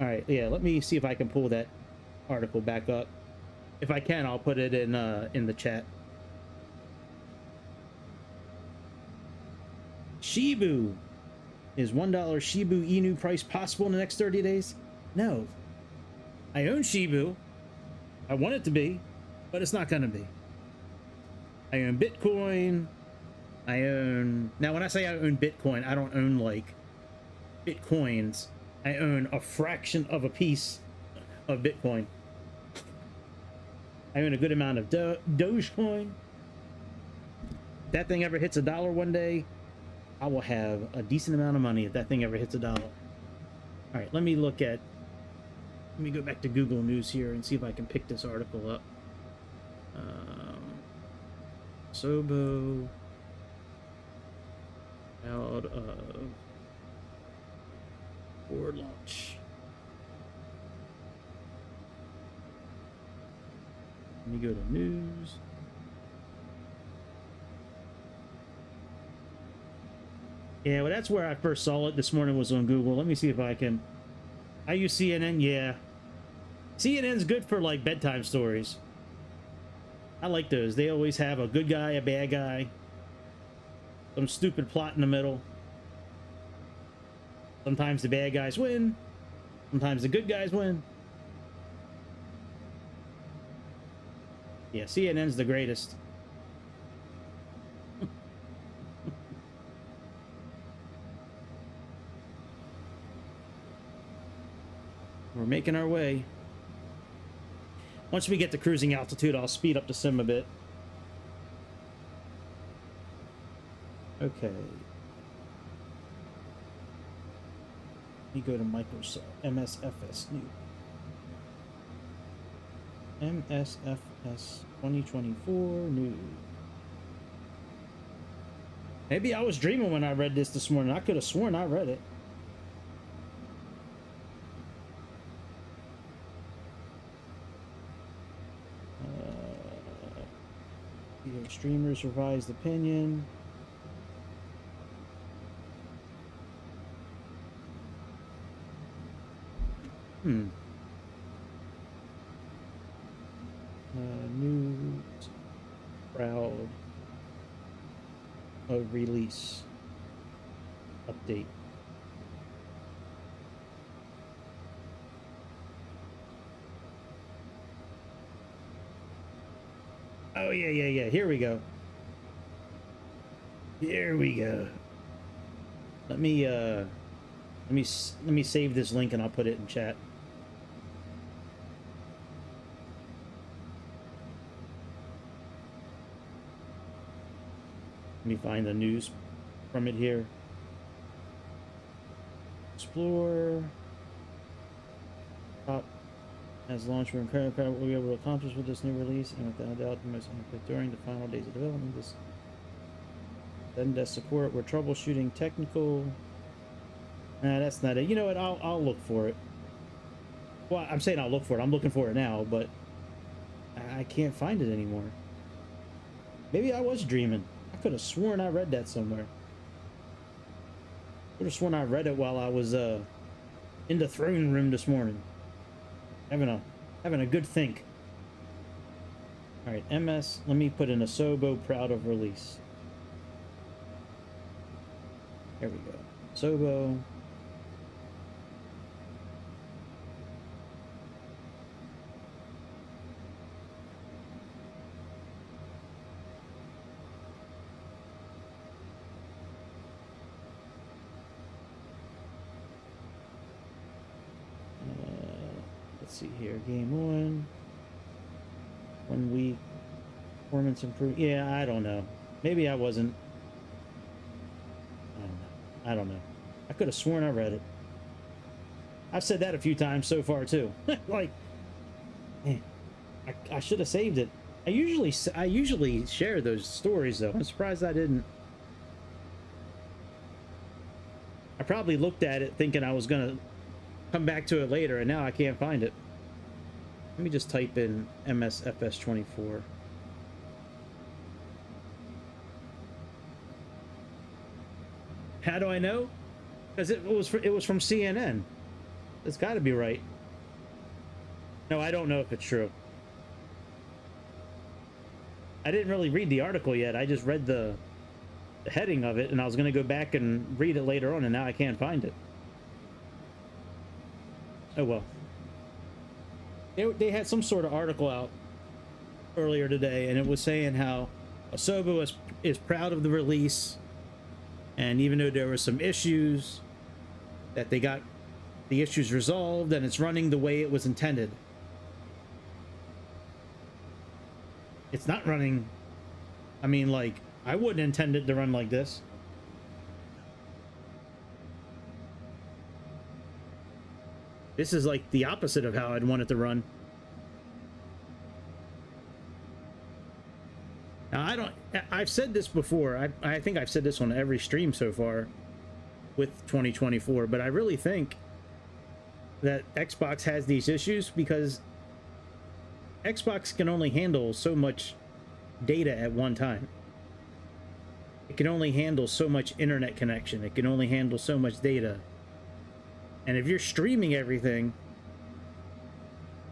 All right, yeah. Let me see if I can pull that article back up. If I can, I'll put it in the chat. Shibu. Is $1 Shibu Inu price possible in the next 30 days? No. I own Shibu. I want it to be, but it's not going to be. I own Bitcoin. I own... Now, when I say I own Bitcoin, I don't own, like, Bitcoins. I own a fraction of a piece of Bitcoin. I own a good amount of Dogecoin. If that thing ever hits $1 one day, I will have a decent amount of money if that thing ever hits $1. All right, let me go back to Google News here and see if I can pick this article up. Sobo out of board launch. Let me go to news. Yeah, well, that's where I first saw it this morning, was on Google. Let me see if I can... I use CNN, yeah. CNN's good for, like, bedtime stories. I like those. They always have a good guy, a bad guy. Some stupid plot in the middle. Sometimes the bad guys win. Sometimes the good guys win. Yeah, CNN's the greatest. We're making our way. Once we get to cruising altitude, I'll speed up the sim a bit. Okay. Let me go to Microsoft. MSFS new. MSFS 2024 new. Maybe I was dreaming when I read this morning. I could have sworn I read it. Streamers revised opinion. News proud of release update. Oh yeah. Here we go. Here we go. Let me save this link and I'll put it in chat. Let me find the news from it here. Explore. Top has launched. We're incredibly proud of what we'll be able to accomplish with this new release, and without doubt, the most important during the final days of development. This then support. We're troubleshooting technical. Nah, that's not it. You know what? I'll look for it. Well, I'm saying I'll look for it. I'm looking for it now, but I can't find it anymore. Maybe I was dreaming. I could have sworn I read that somewhere. I could have sworn I read it while I was in the throne room this morning. Having a good think. All right, MS. Let me put in a Sobo proud of release. There we go. Sobo. Let's see here. Game on. 1 week. Performance improved. Yeah, I don't know. Maybe I wasn't. I don't know. I don't know. I could have sworn I read it. I've said that a few times so far too. Like, man, I should have saved it. I usually share those stories though. I'm surprised I didn't. I probably looked at it thinking I was gonna come back to it later, and now I can't find it. Let me just type in MSFS 24. How do I know? Because it was from CNN. It's got to be right. No, I don't know if it's true. I didn't really read the article yet. I just read the heading of it, and I was going to go back and read it later on, and now I can't find it. Oh well. They had some sort of article out earlier today, and it was saying how Asobo is proud of the release, and even though there were some issues, that they got the issues resolved, and it's running the way it was intended. It's not running. I mean, like, I wouldn't intend it to run like this. This is like the opposite of how I'd want it to run. Now, I've said this before. I think I've said this on every stream so far with 2024, but I really think that Xbox has these issues because Xbox can only handle so much data at one time. It can only handle so much internet connection. It can only handle so much data. And if you're streaming everything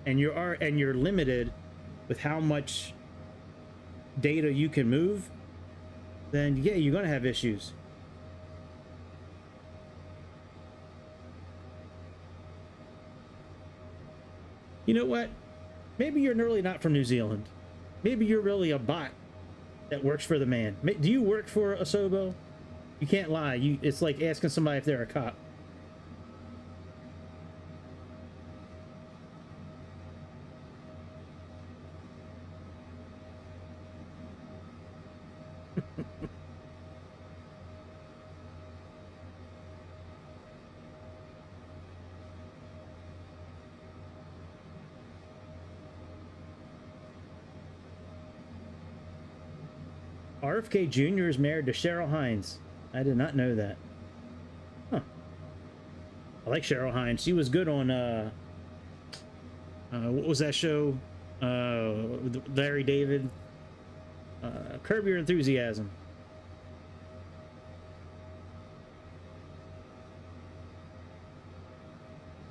and you're limited with how much data you can move, then yeah, you're going to have issues. You know what? Maybe you're really not from New Zealand. Maybe you're really a bot that works for the man. Do you work for Asobo? You can't lie. It's like asking somebody if they're a cop. RFK Jr. is married to Cheryl Hines. I did not know that. Huh. I like Cheryl Hines. She was good on, what was that show? Larry David. Curb Your Enthusiasm.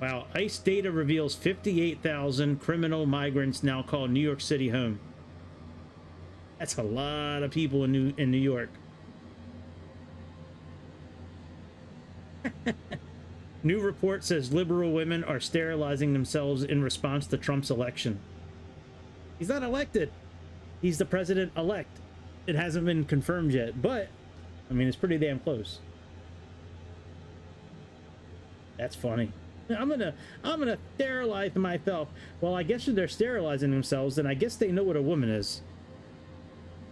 Wow. ICE data reveals 58,000 criminal migrants now call New York City home. That's a lot of people in New York. New report says liberal women are sterilizing themselves in response to Trump's election. He's not elected. He's the president-elect. It hasn't been confirmed yet, but I mean, it's pretty damn close. That's funny. I'm gonna sterilize myself. Well, I guess if they're sterilizing themselves, then I guess they know what a woman is.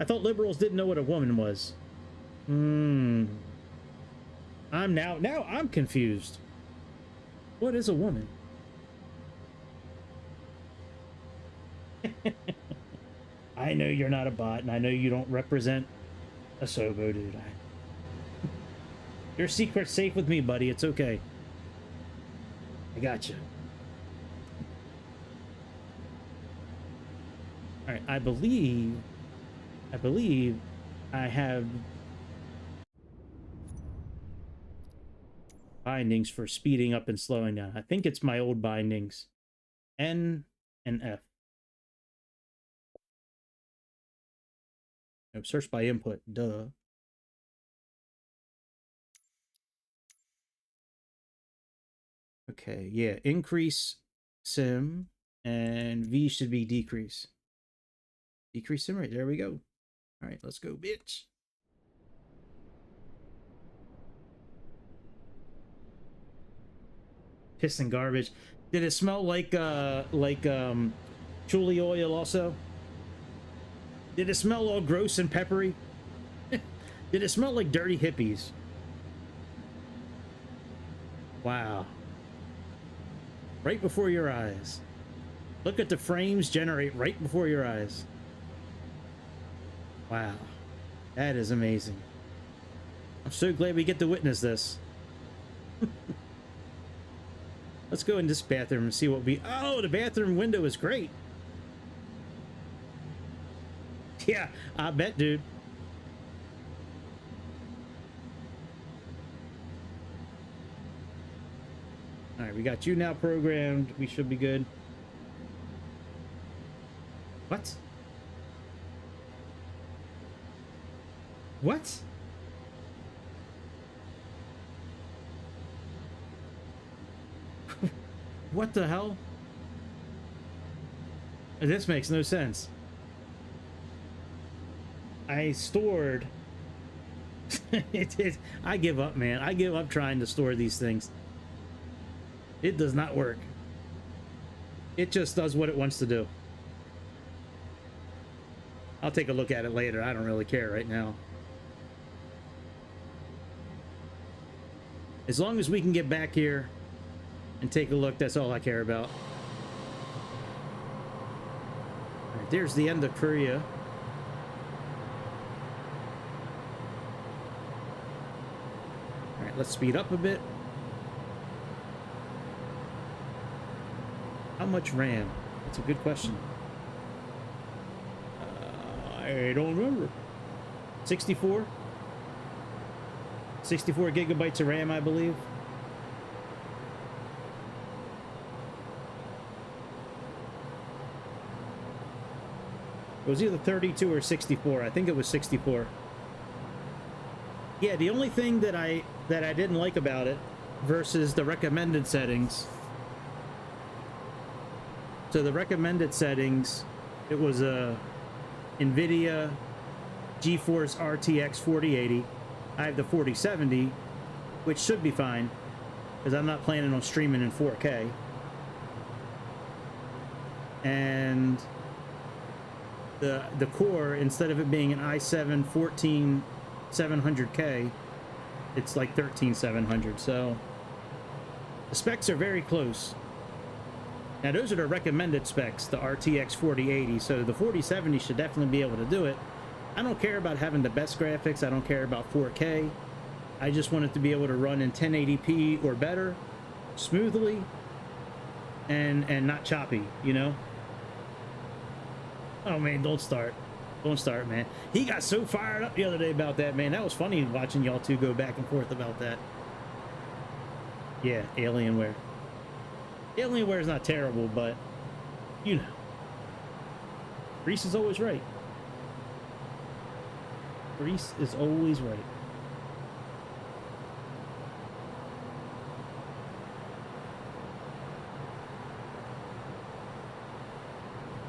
I thought liberals didn't know what a woman was. I'm confused. What is a woman? I know you're not a bot, and I know you don't represent Asobo, dude. Your secret's safe with me, buddy. It's okay. I got you. All right, I believe I have bindings for speeding up and slowing down. I think it's my old bindings. N and F. Nope, search by input. Duh. Okay, yeah. Increase sim and V should be decrease. Decrease sim rate. There we go. All right, let's go, bitch. Piss and garbage. Did it smell like chili oil also? Did it smell all gross and peppery? Did it smell like dirty hippies? Wow. Right before your eyes. Look at the frames generate right before your eyes. Wow. That is amazing. I'm so glad we get to witness this. Let's go in this bathroom and see what we... Oh, the bathroom window is great. Yeah, I bet, dude. All right, we got you now programmed. We should be good. What? What? What the hell? This makes no sense. I stored... I give up, man. I give up trying to store these things. It does not work. It just does what it wants to do. I'll take a look at it later. I don't really care right now. As long as we can get back here and take a look, that's all I care about. All right, there's the end of Korea. All right, let's speed up a bit. How much RAM? That's a good question. I don't remember. 64? 64 gigabytes of RAM, I believe. It was either 32 or 64. I think it was 64. Yeah, the only thing that I didn't like about it versus the recommended settings. So the recommended settings, it was a NVIDIA GeForce RTX 4080. I have the 4070, which should be fine because I'm not planning on streaming in 4K. And the core, instead of it being an i7 14700K, it's like 13700. So the specs are very close. Now those are the recommended specs, the RTX 4080. So the 4070 should definitely be able to do it. I don't care about having the best graphics. I don't care about 4K. I just want it to be able to run in 1080p or better, smoothly, and not choppy, you know? Oh man, don't start. Don't start, man. He got so fired up the other day about that, man. That was funny watching y'all two go back and forth about that. Yeah, Alienware. Alienware is not terrible, but, you know. Reese is always right. Reese is always right.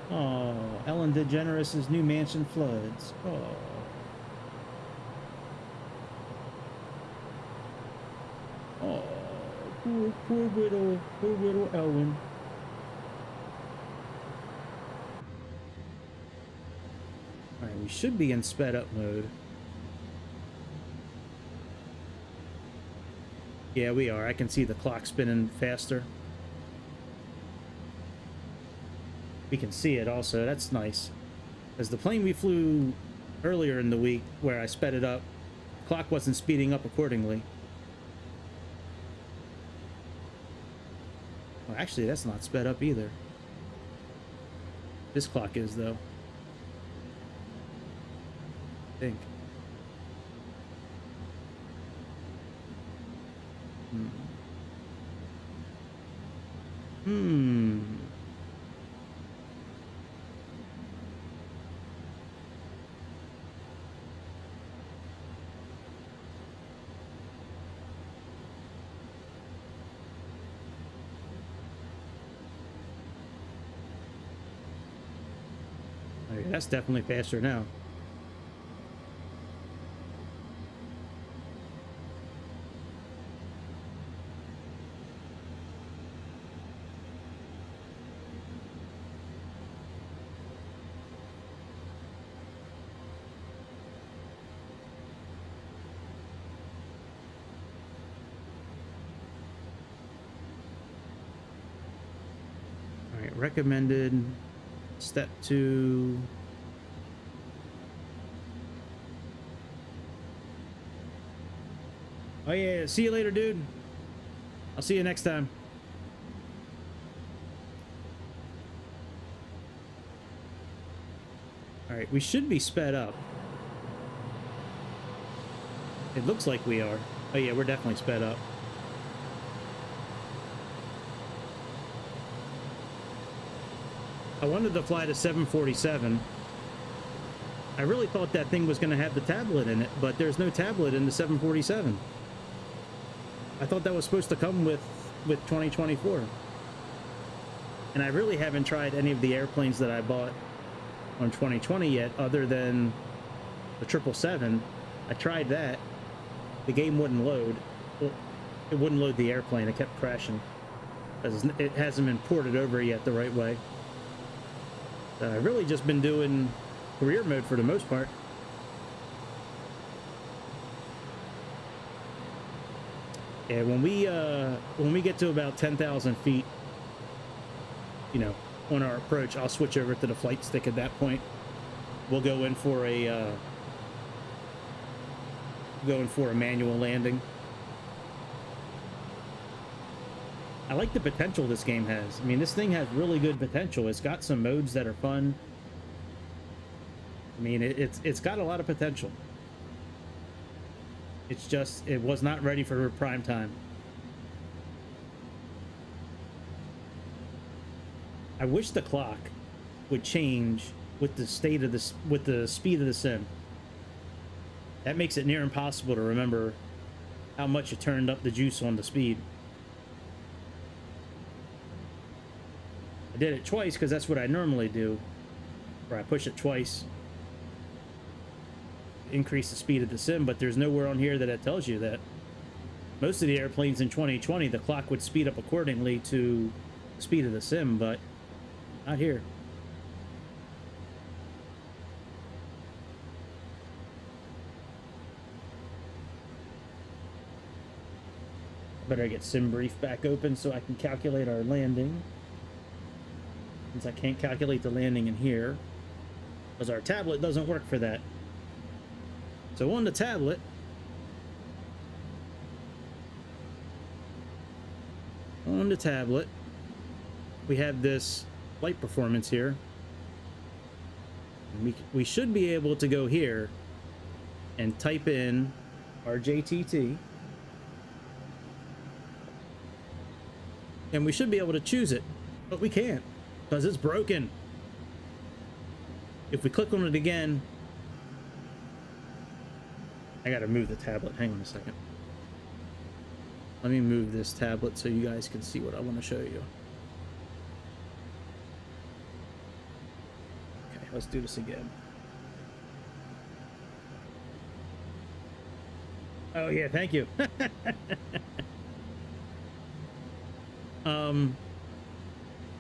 Oh, Ellen DeGeneres' new mansion floods. Oh. Oh, poor widow Ellen. All right, we should be in sped up mode. Yeah, we are. I can see the clock spinning faster. We can see it also. That's nice. Because the plane we flew earlier in the week, where I sped it up, the clock wasn't speeding up accordingly. Well, actually, that's not sped up either. This clock is, though. I think. Okay, that's definitely faster now. recommended step 2. Oh yeah, see you later, dude. I'll see you next time. All right, we should be sped up. It looks like we are. Oh yeah, we're definitely sped up. I wanted to fly to 747. I really thought that thing was going to have the tablet in it, but there's no tablet in the 747. I thought that was supposed to come with 2024. And I really haven't tried any of the airplanes that I bought on 2020 yet, other than the 777. I tried that. The game wouldn't load. Well, it wouldn't load the airplane. It kept crashing because it hasn't been ported over yet the right way. I've really just been doing career mode for the most part. Yeah, when we get to about 10,000 feet, you know, on our approach, I'll switch over to the flight stick at that point. We'll go in for a manual landing. I like the potential this game has. I mean, this thing has really good potential. It's got some modes that are fun. I mean, it's got a lot of potential. It's just, it was not ready for prime time. I wish the clock would change with the state of this, with the speed of the sim. That makes it near impossible to remember how much you turned up the juice on the speed. I did it twice because that's what I normally do, where I push it twice, increase the speed of the sim, but there's nowhere on here that it tells you that. Most of the airplanes in 2020, the clock would speed up accordingly to the speed of the sim, but not here. I better get SimBrief back open so I can calculate our landing. Since I can't calculate the landing in here, because our tablet doesn't work for that. So on the tablet, we have this flight performance here. And we should be able to go here and type in RJTT. And we should be able to choose it, but we can't because it's broken. If we click on it again, I gotta move the tablet. Hang on a second. Let me move this tablet so you guys can see what I want to show you. Okay, let's do this again. Oh yeah, thank you.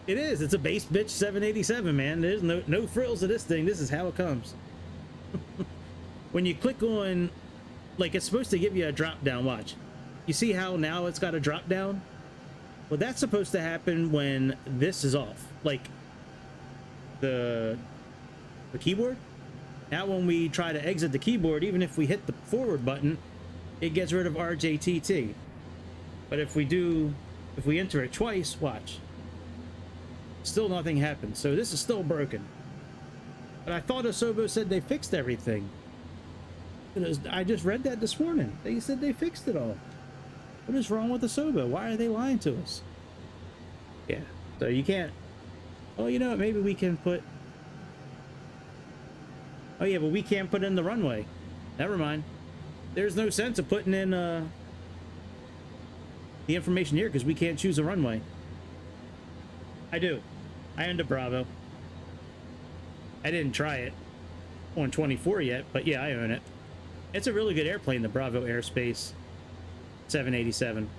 It is. It's a base bitch 787, man. There's no frills to this thing. This is how it comes. When you click on, like, it's supposed to give you a drop down. Watch. You see how now it's got a drop down? Well, that's supposed to happen when this is off, like the keyboard. Now when we try to exit the keyboard, even if we hit the forward button, it gets rid of RJTT. But if we enter it twice, watch. Still nothing happens. So this is still broken. But I thought Asobo said they fixed everything. I just read that this morning. They said they fixed it all. What is wrong with Asobo? Why are they lying to us? Yeah. So you can't. Oh, you know what? Maybe we can put. Oh yeah, but we can't put in the runway. Never mind. There's no sense of putting in the information here because we can't choose a runway. I do. I owned a Bravo. I didn't try it on 24 yet, but yeah, I own it. It's a really good airplane, the Bravo Airspace 787.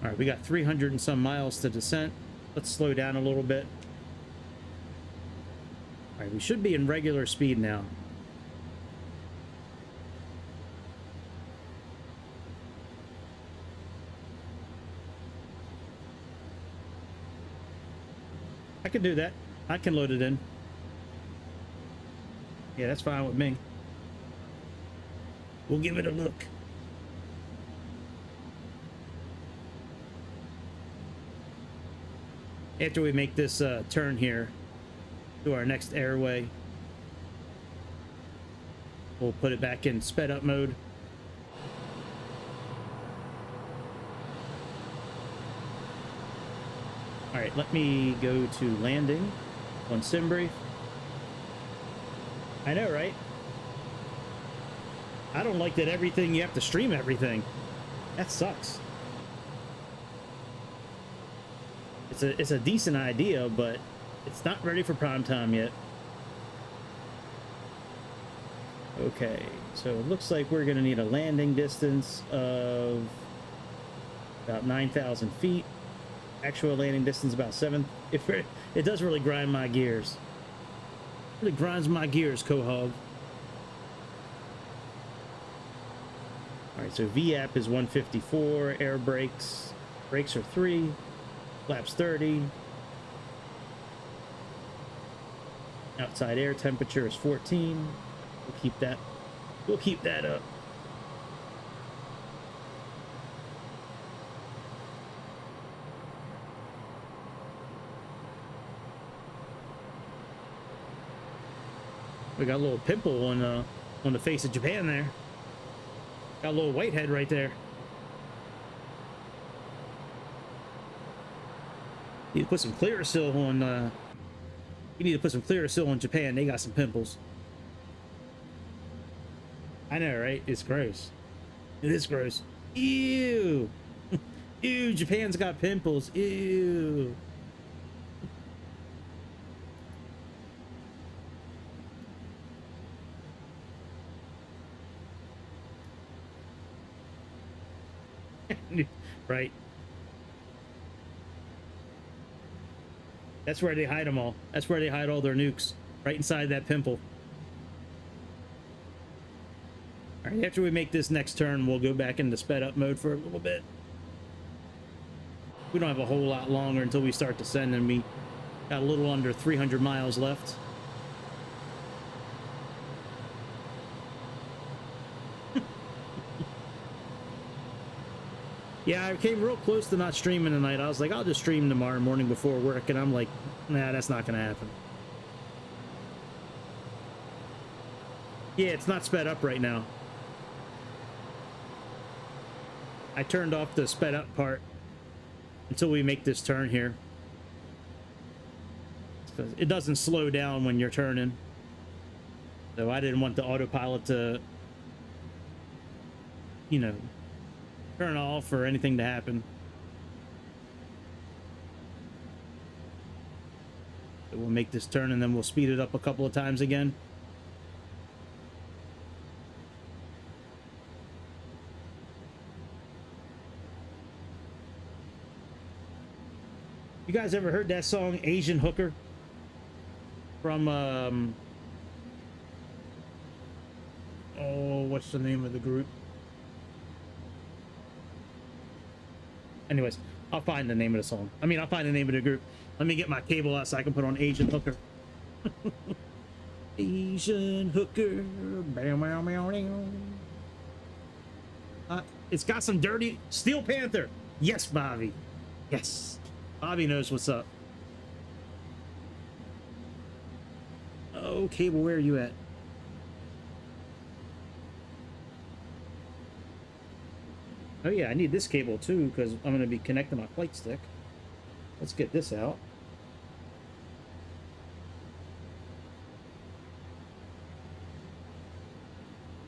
All right, we got 300 and some miles to descent. Let's slow down a little bit. All right, we should be in regular speed now. I can do that. I can load it in. Yeah, that's fine with me. We'll give it a look. After we make this turn here to our next airway, we'll put it back in sped up mode. All right, let me go to landing on SimBrief. I know, right? I don't like that everything, you have to stream everything. That sucks. It's a decent idea, but it's not ready for prime time yet. Okay, so it looks like we're gonna need a landing distance of about 9,000 feet. Actual landing distance about 7. It does really grind my gears. It really grinds my gears, Quahog. All right, so VAP is 154. Air brakes are 3. Flaps 30. Outside air temperature is 14. We'll keep that. We'll keep that up. We got a little pimple on the face of Japan there. Got a little whitehead right there. Need to put some Clearasil on. You need to put some Clearasil on Japan. They got some pimples. I know, right? It's gross. It is gross. Ew. Ew. Japan's got pimples. Ew. Right. That's where they hide them all. That's where they hide all their nukes. Right inside that pimple. All right, after we make this next turn, we'll go back into sped up mode for a little bit. We don't have a whole lot longer until we start descending. We got a little under 300 miles left. Yeah, I came real close to not streaming tonight. I was like, I'll just stream tomorrow morning before work, and I'm like, nah, that's not gonna happen. Yeah, it's not sped up right now. I turned off the sped up part until we make this turn here. Because it doesn't slow down when you're turning. So I didn't want the autopilot to, you know, turn off or anything to happen. So we'll make this turn and then we'll speed it up a couple of times again. You guys ever heard that song Asian Hooker from oh, what's the name of the group? Anyways, I'll find the name of the song. I mean, I'll find the name of the group. Let me get my cable out so I can put on Asian Hooker. Asian Hooker. It's got some dirty Steel Panther. Yes, Bobby. Yes. Bobby knows what's up. Oh, cable, where are you at? Oh yeah, I need this cable too because I'm going to be connecting my flight stick. Let's get this out.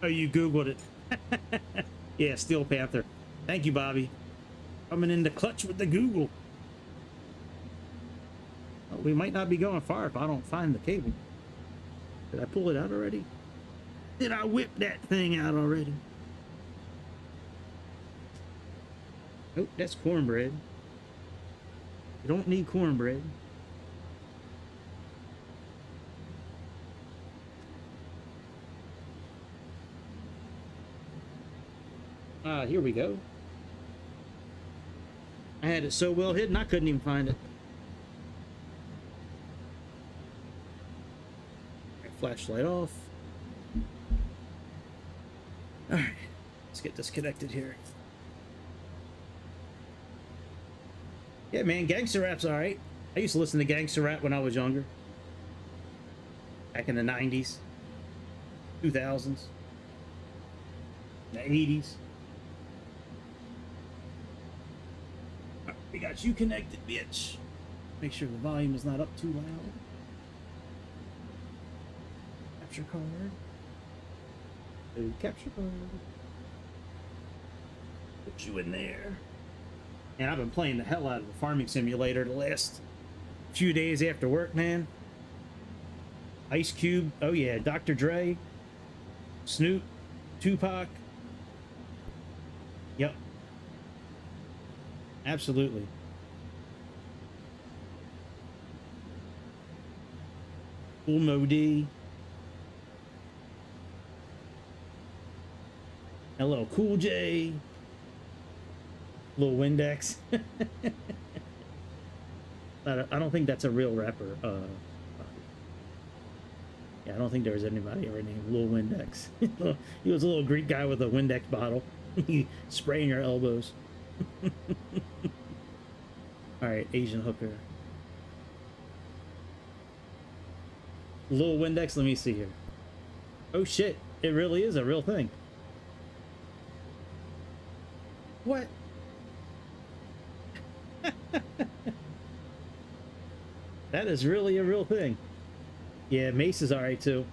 Oh, you Googled it. Yeah, Steel Panther. Thank you, Bobby. Coming in the clutch with the Google. Well, we might not be going far if I don't find the cable. Did I pull it out already? Did I whip that thing out already? Oh, that's cornbread. You don't need cornbread. Here we go. I had it so well hidden I couldn't even find it. Right, flashlight off. Alright, let's get disconnected here. Yeah, man, gangster rap's alright. I used to listen to gangster rap when I was younger. Back in the 90s, 2000s, the 80s. Right, we got you connected, bitch. Make sure the volume is not up too loud. Capture card. Oh, capture card. Put you in there. And I've been playing the hell out of the farming simulator the last few days after work, man. Ice Cube, oh yeah, Dr. Dre, Snoop, Tupac. Yep. Absolutely. Cool Mo D. Hello, Cool J. Little Windex. I don't think that's a real rapper. Yeah, I don't think there was anybody ever named Lil Windex. He was a little Greek guy with a Windex bottle. Spraying your elbows. Alright, Asian hooker. Lil Windex, let me see here. Oh shit, it really is a real thing. What? That is really a real thing. Yeah, Mace is alright too.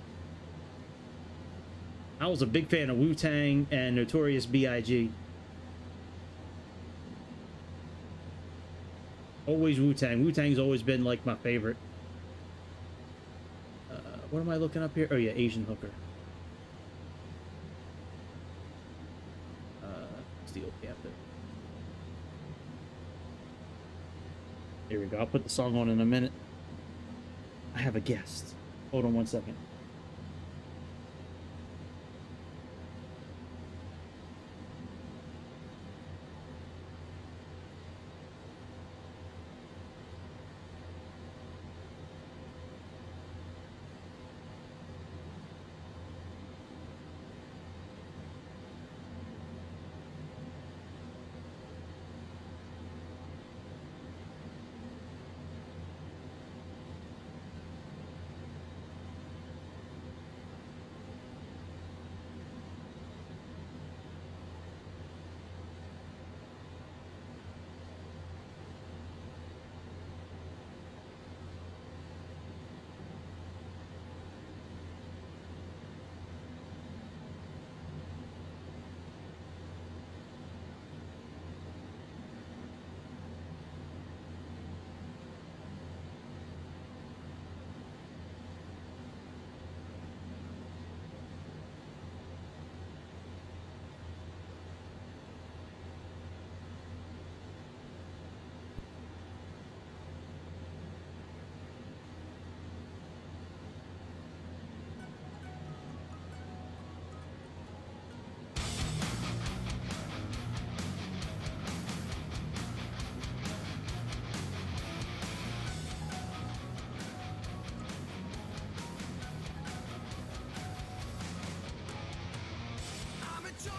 I was a big fan of Wu-Tang and Notorious B.I.G. Always Wu-Tang. Wu-Tang's always been like my favorite. What am I looking up here? Oh yeah, Asian hooker. Steel Panther. Here we go. I'll put the song on in a minute. I have a guest. Hold on 1 second.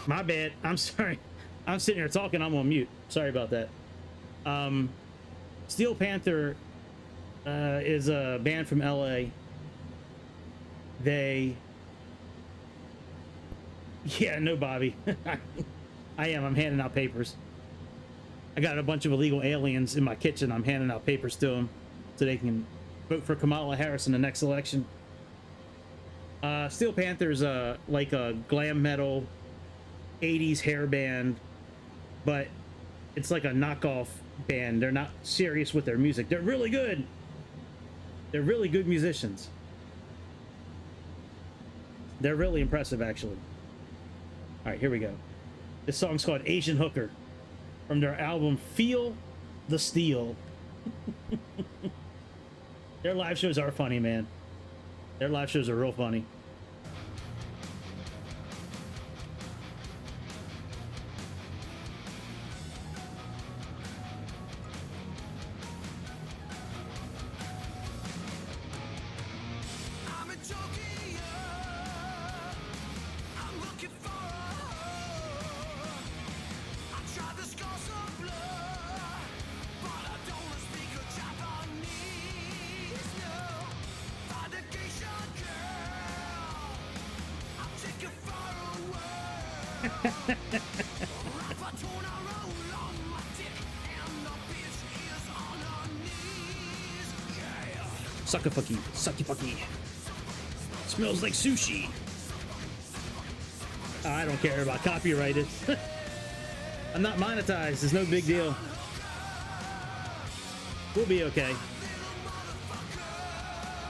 My bad. I'm sorry. I'm sitting here talking. I'm on mute. Sorry about that. Steel Panther is a band from LA. They... Yeah, no, Bobby. I am. I'm handing out papers. I got a bunch of illegal aliens in my kitchen. I'm handing out papers to them so they can vote for Kamala Harris in the next election. Steel Panther's like a glam metal 80s hair band, but it's like a knockoff band. They're not serious with their music. They're really good. They're really good musicians. They're really impressive, actually. All right, here we go. This song's called Asian Hooker from their album Feel the Steel. Their live shows are funny, man. Their live shows are real funny. Sucky fucky, sucky fucky. Smells like sushi. I don't care about copyrighted. I'm not monetized. It's no big deal. We'll be okay.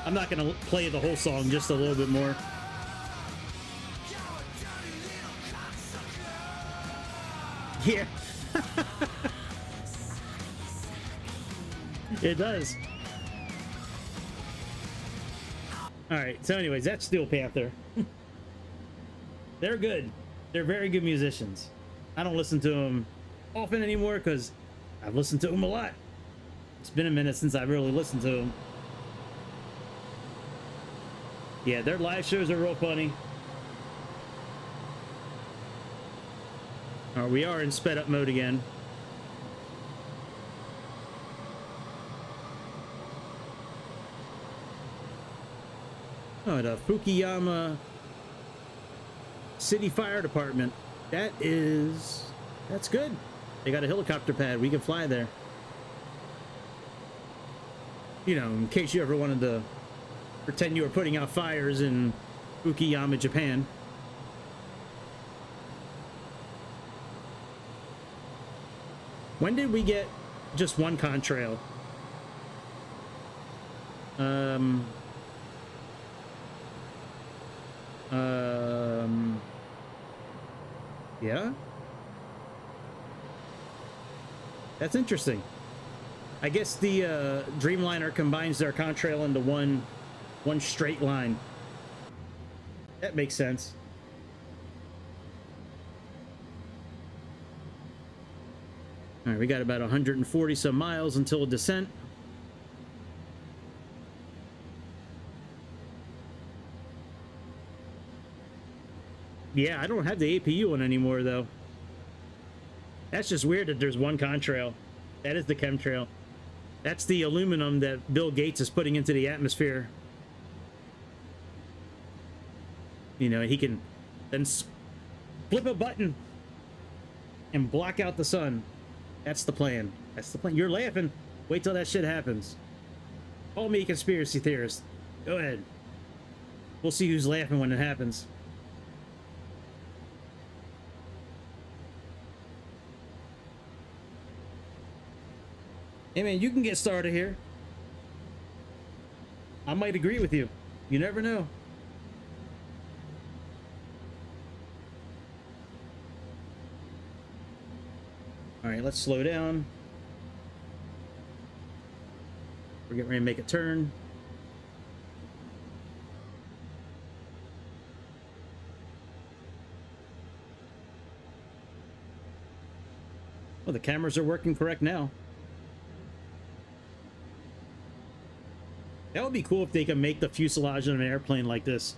I'm not gonna play the whole song, just a little bit more. Yeah. It does. All right, so anyways, that's Steel Panther. They're good. They're very good musicians. I don't listen to them often anymore because I've listened to them a lot. It's been a minute since I really listened to them. Yeah, their live shows are real funny. All right, we are in sped up mode again. Oh, the Fukuyama City Fire Department. That's good. They got a helicopter pad. We can fly there. You know, in case you ever wanted to pretend you were putting out fires in Fukuyama, Japan. When did we get just one contrail? Yeah. That's interesting. I guess the Dreamliner combines their contrail into one straight line. That makes sense. All right, we got about 140 some miles until descent. Yeah, I don't have the APU one anymore, though. That's just weird that there's one contrail. That is the chemtrail. That's the aluminum that Bill Gates is putting into the atmosphere. You know, he can then flip a button and block out the sun. That's the plan. That's the plan. You're laughing. Wait till that shit happens. Call me a conspiracy theorist. Go ahead. We'll see who's laughing when it happens. Hey man, you can get started here. I might agree with you. You never know. All right, let's slow down. We're getting ready to make a turn. Well, the cameras are working correct now. That would be cool if they could make the fuselage of an airplane like this.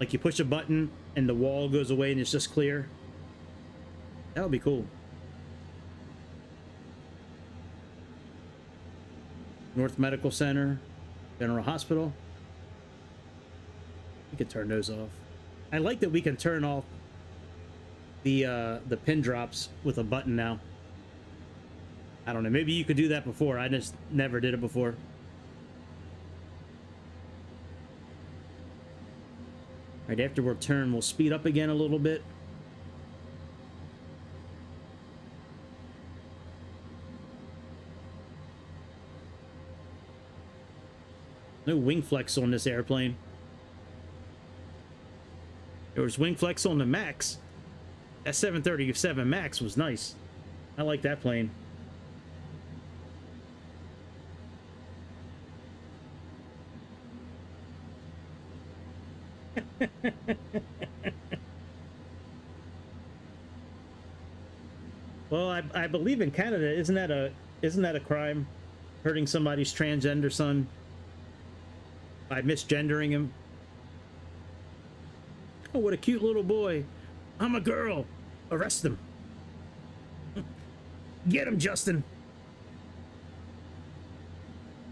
Like you push a button and the wall goes away and it's just clear. That would be cool. North Medical Center, General Hospital. We can turn those off. I like that we can turn off the pin drops with a button now. I don't know. Maybe you could do that before. I just never did it before. Right after we're turned, we'll speed up again a little bit. No wing flex on this airplane. There was wing flex on the Max. That 737 Max was nice. I like that plane. Well, I believe in Canada, isn't that a crime? Hurting somebody's transgender son by misgendering him. Oh, what a cute little boy. I'm a girl. Arrest him. Get him, Justin.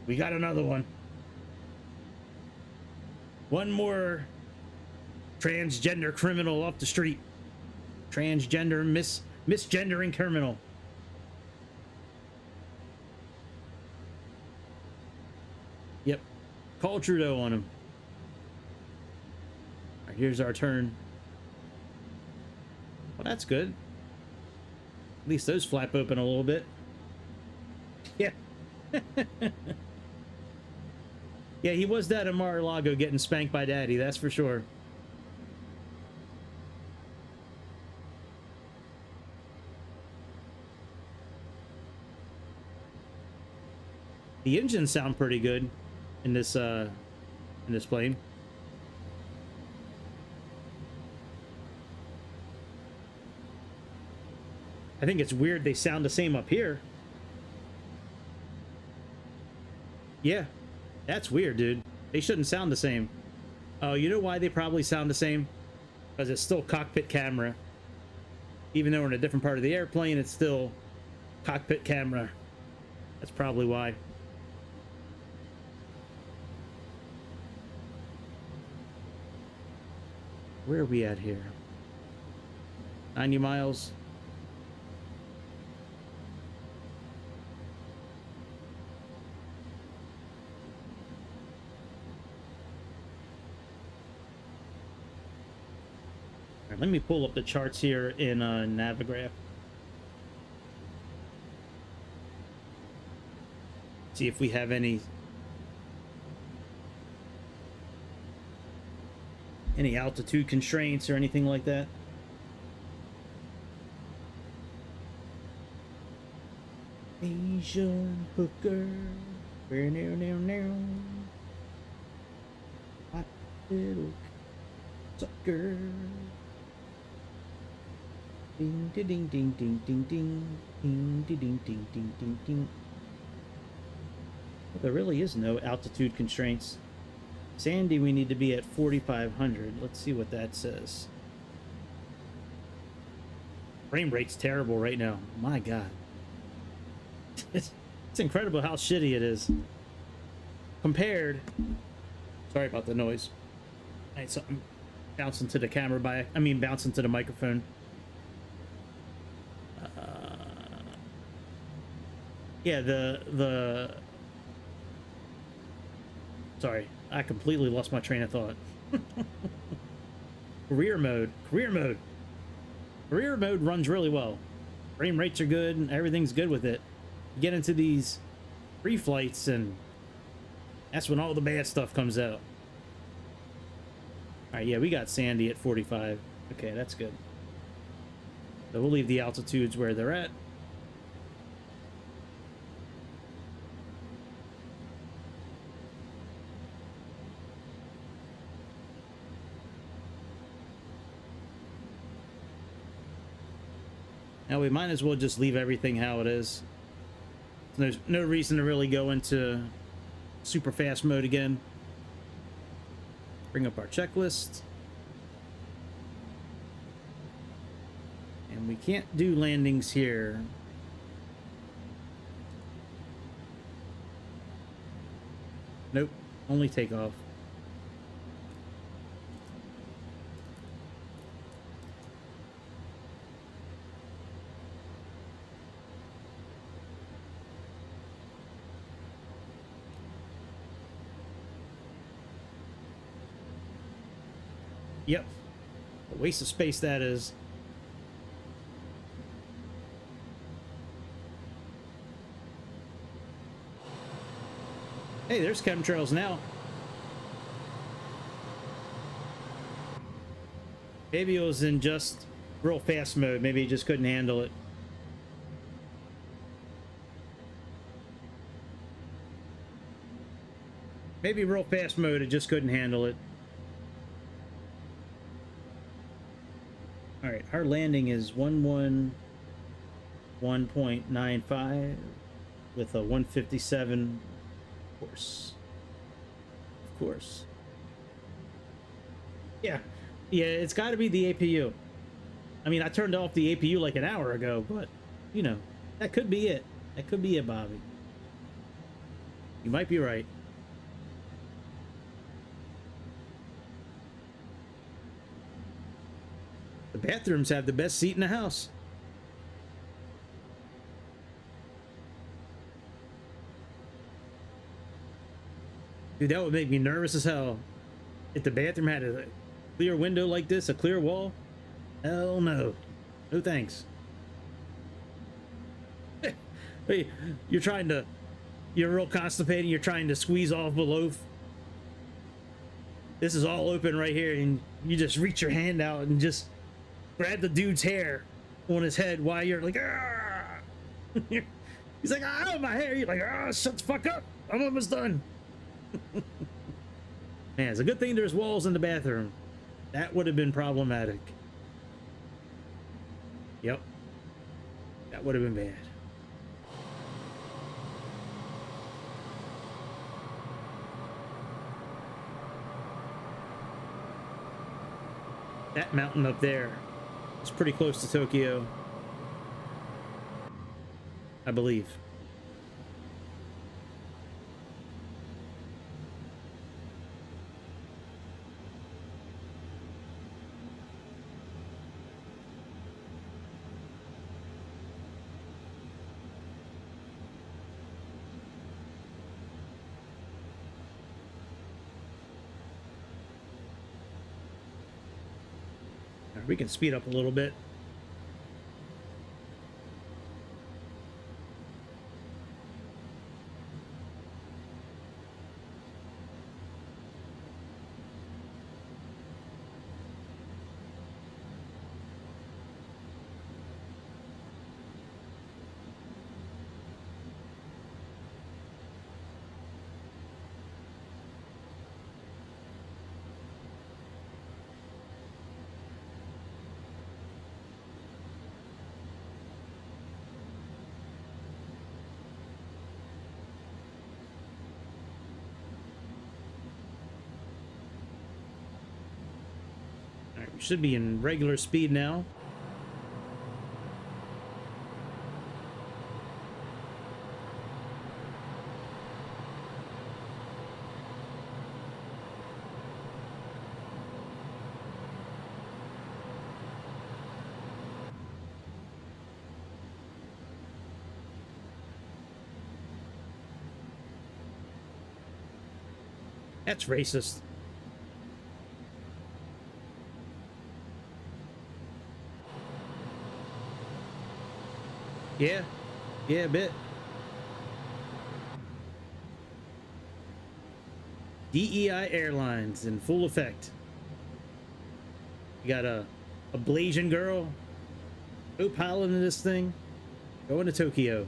We got another one. One more Transgender criminal off the street. Transgender misgendering criminal. Yep. Call Trudeau on him. All right, here's our turn. Well, that's good. At least those flap open a little bit. Yeah. Yeah, he was that in Mar-a-Lago getting spanked by Daddy, that's for sure. The engines sound pretty good in this plane. I think it's weird they sound the same up here. Yeah, that's weird, dude. They shouldn't sound the same. Oh, you know why they probably sound the same? Because it's still cockpit camera. Even though we're in a different part of the airplane, it's still cockpit camera. That's probably why. Where are we at here? 90 miles. All right, let me pull up the charts here in Navigraph. See if we have any altitude constraints or anything like that. Asian hooker, now, hot little sucker. Ding ding ding ding ding ding ding ding ding ding ding ding ding. Well, there really is no altitude constraints. Sandy, we need to be at 4,500. Let's see what that says. Frame rate's terrible right now. My God. It's incredible how shitty it is. Compared... Sorry about the noise. I had something bouncing to the camera bouncing to the microphone. Yeah, Sorry, I completely lost my train of thought. Career mode runs really well. Frame rates are good and everything's good with it. You get into these free flights and that's when all the bad stuff comes out. All right, yeah, we got Sandy at 45. Okay, that's good. So we'll leave the altitudes where they're at. Now we might as well just leave everything how it is. There's no reason to really go into super fast mode again. Bring up our checklist. And we can't do landings here. Nope, only takeoff. Yep. A waste of space that is. Hey, there's chemtrails now. Maybe it was in just real fast mode. Maybe he just couldn't handle it. Maybe real fast mode, it just couldn't handle it. All right, our landing is 111.95 with a 157 course. Of course. Yeah, it's got to be the APU. I mean, I turned off the APU like an hour ago, but you know, that could be it. That could be it, Bobby. You might be right. The bathrooms have the best seat in the house. Dude, that would make me nervous as hell. If the bathroom had a clear window like this, a clear wall. Hell no. No thanks. Hey, you're real constipated, you're trying to squeeze off a loaf. This is all open right here, and you just reach your hand out and just grab the dude's hair on his head while you're like, ah! He's like, oh, my hair. You're like, ah, shut the fuck up. I'm almost done. Man, it's a good thing there's walls in the bathroom. That would have been problematic. Yep. That would have been bad. That mountain up there is pretty close to Tokyo, I believe. We can speed up a little bit. We should be in regular speed now. That's racist. Yeah, a bit. DEI Airlines in full effect. You got a Blasian girl co-piloting this thing, going to Tokyo.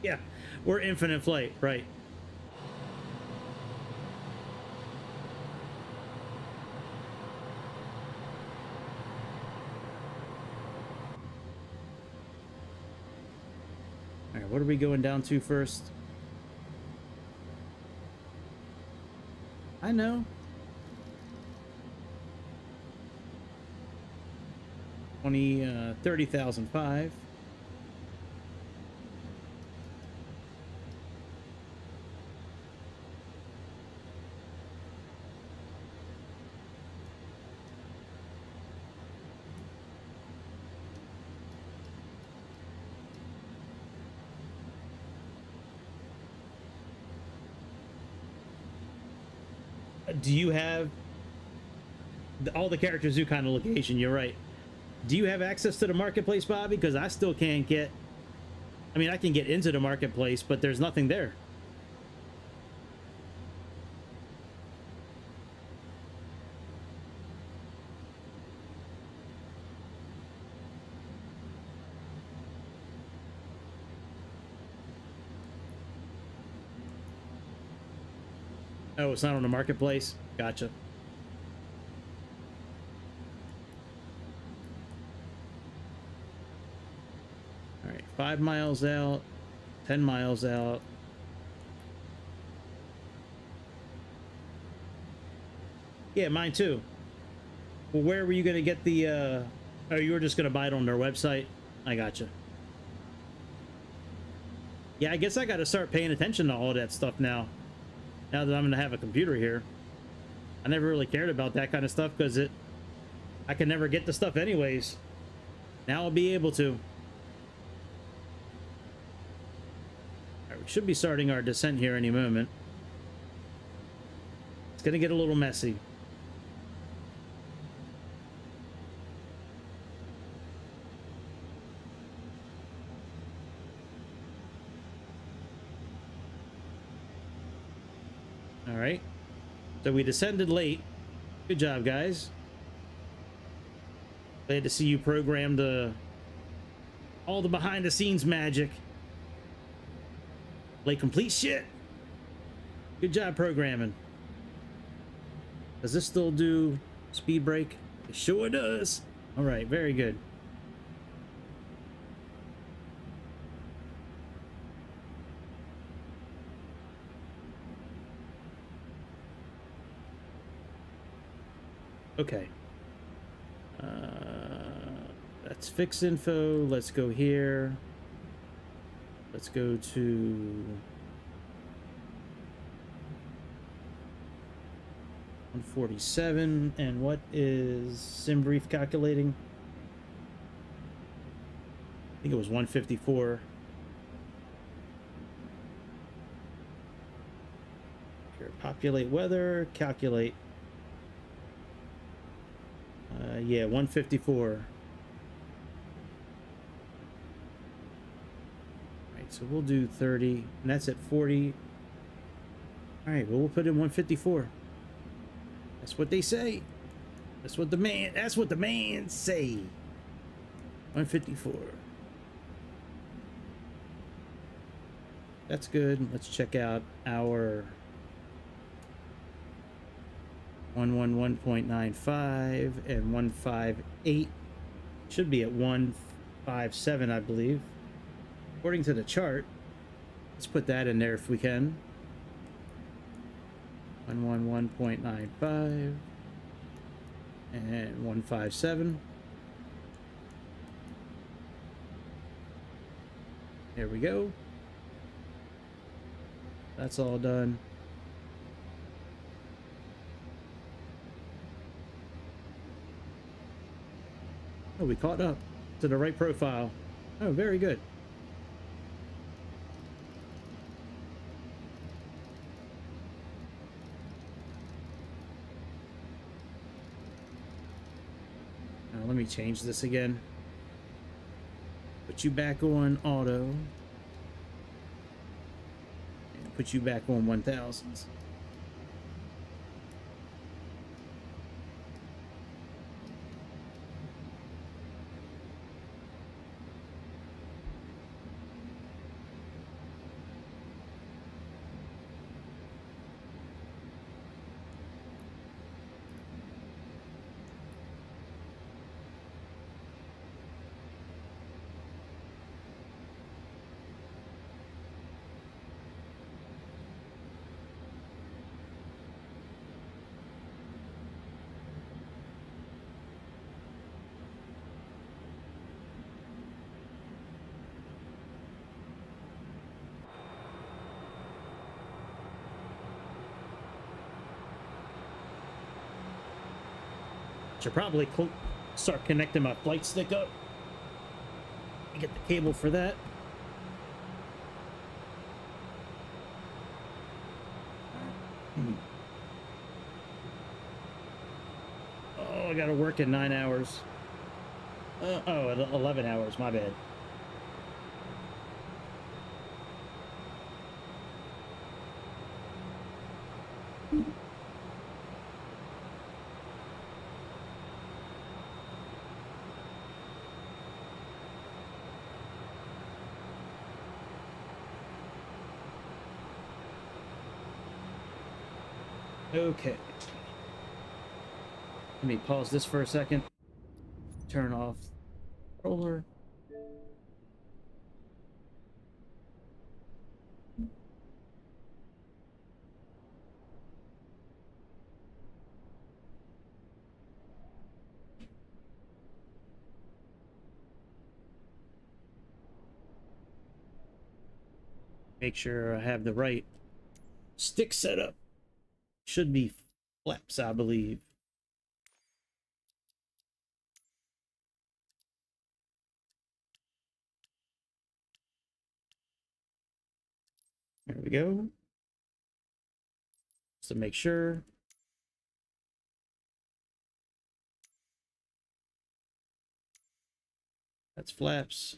Yeah, we're infinite flight, right? What are we going down to first? I know. 30,005. Do you have all the characters do kind of location? You're right. Do you have access to the marketplace, Bobby? Because I still can't get. I mean, I can get into the marketplace, but there's nothing there. Oh, it's not on the marketplace? Gotcha. All right, 5 miles out, 10 miles out. Yeah, mine too. Well, where were you going to get the, oh, you were just going to buy it on their website? I gotcha. Yeah, I guess I got to start paying attention to all that stuff now. Now that I'm going to have a computer here. I never really cared about that kind of stuff because I could never get the stuff anyways. Now I'll be able to. All right, we should be starting our descent here any moment. It's gonna get a little messy. All right, so we descended late. Good job, guys. Glad to see you programmed all the behind the scenes magic. Like complete shit. Good job programming. Does this still do speed brake? It sure does. All right, very good. Okay. That's fix info. Let's go here. Let's go to 147. And what is sim brief calculating? I think it was 154. Here, populate weather, calculate. Yeah, 154. All right, so we'll do 30, and that's at 40. All right, well, we'll put in 154. That's what they say. That's what the man say. 154. That's good. Let's check out our 111.95 and 158. Should be at 157, I believe. According to the chart. Let's put that in there if we can. 111.95 and 157. There we go. That's all done. Oh, we caught up to the right profile. Oh, very good. Now, let me change this again. Put you back on auto. And put you back on 1000s. Should probably start connecting my flight stick up. Get the cable for that. Oh, I gotta work in 9 hours. Oh, 11 hours, my bad. Okay. Let me pause this for a second. Turn off controller. Make sure I have the right stick set up. Should be flaps, I believe. There we go. Just to make sure. That's flaps.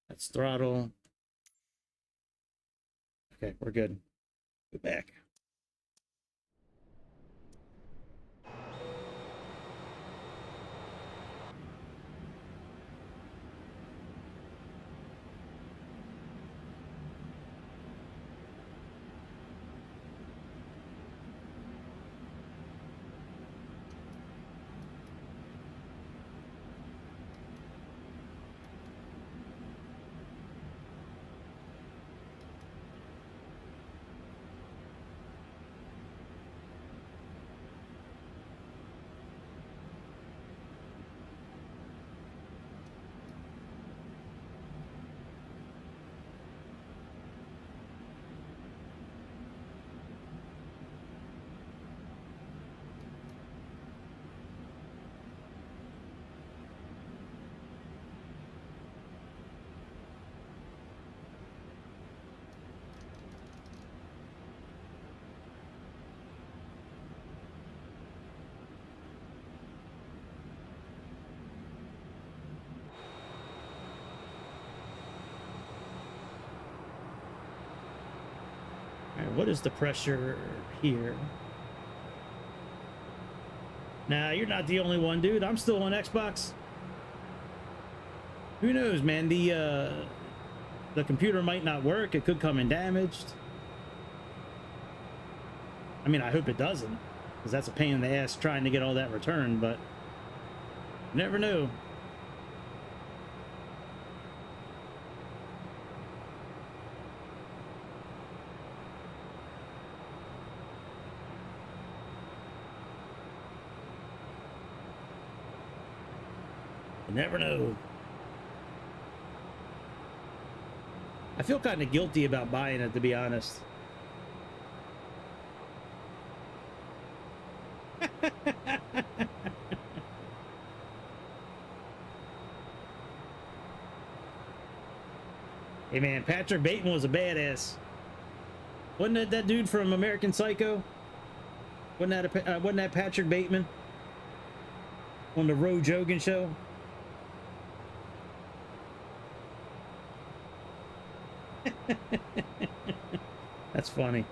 That's throttle. Okay, we're good. Go back. All right, what is the pressure here? Nah, you're not the only one, dude. I'm still on Xbox. Who knows, man? The computer might not work. It could come in damaged. I mean, I hope it doesn't, because that's a pain in the ass trying to get all that returned, but you never know. You never know. I feel kind of guilty about buying it, to be honest. Hey man, Patrick Bateman was a badass. Wasn't that that dude from American Psycho? Wasn't that Patrick Bateman on the Joe Rogan show? That's funny.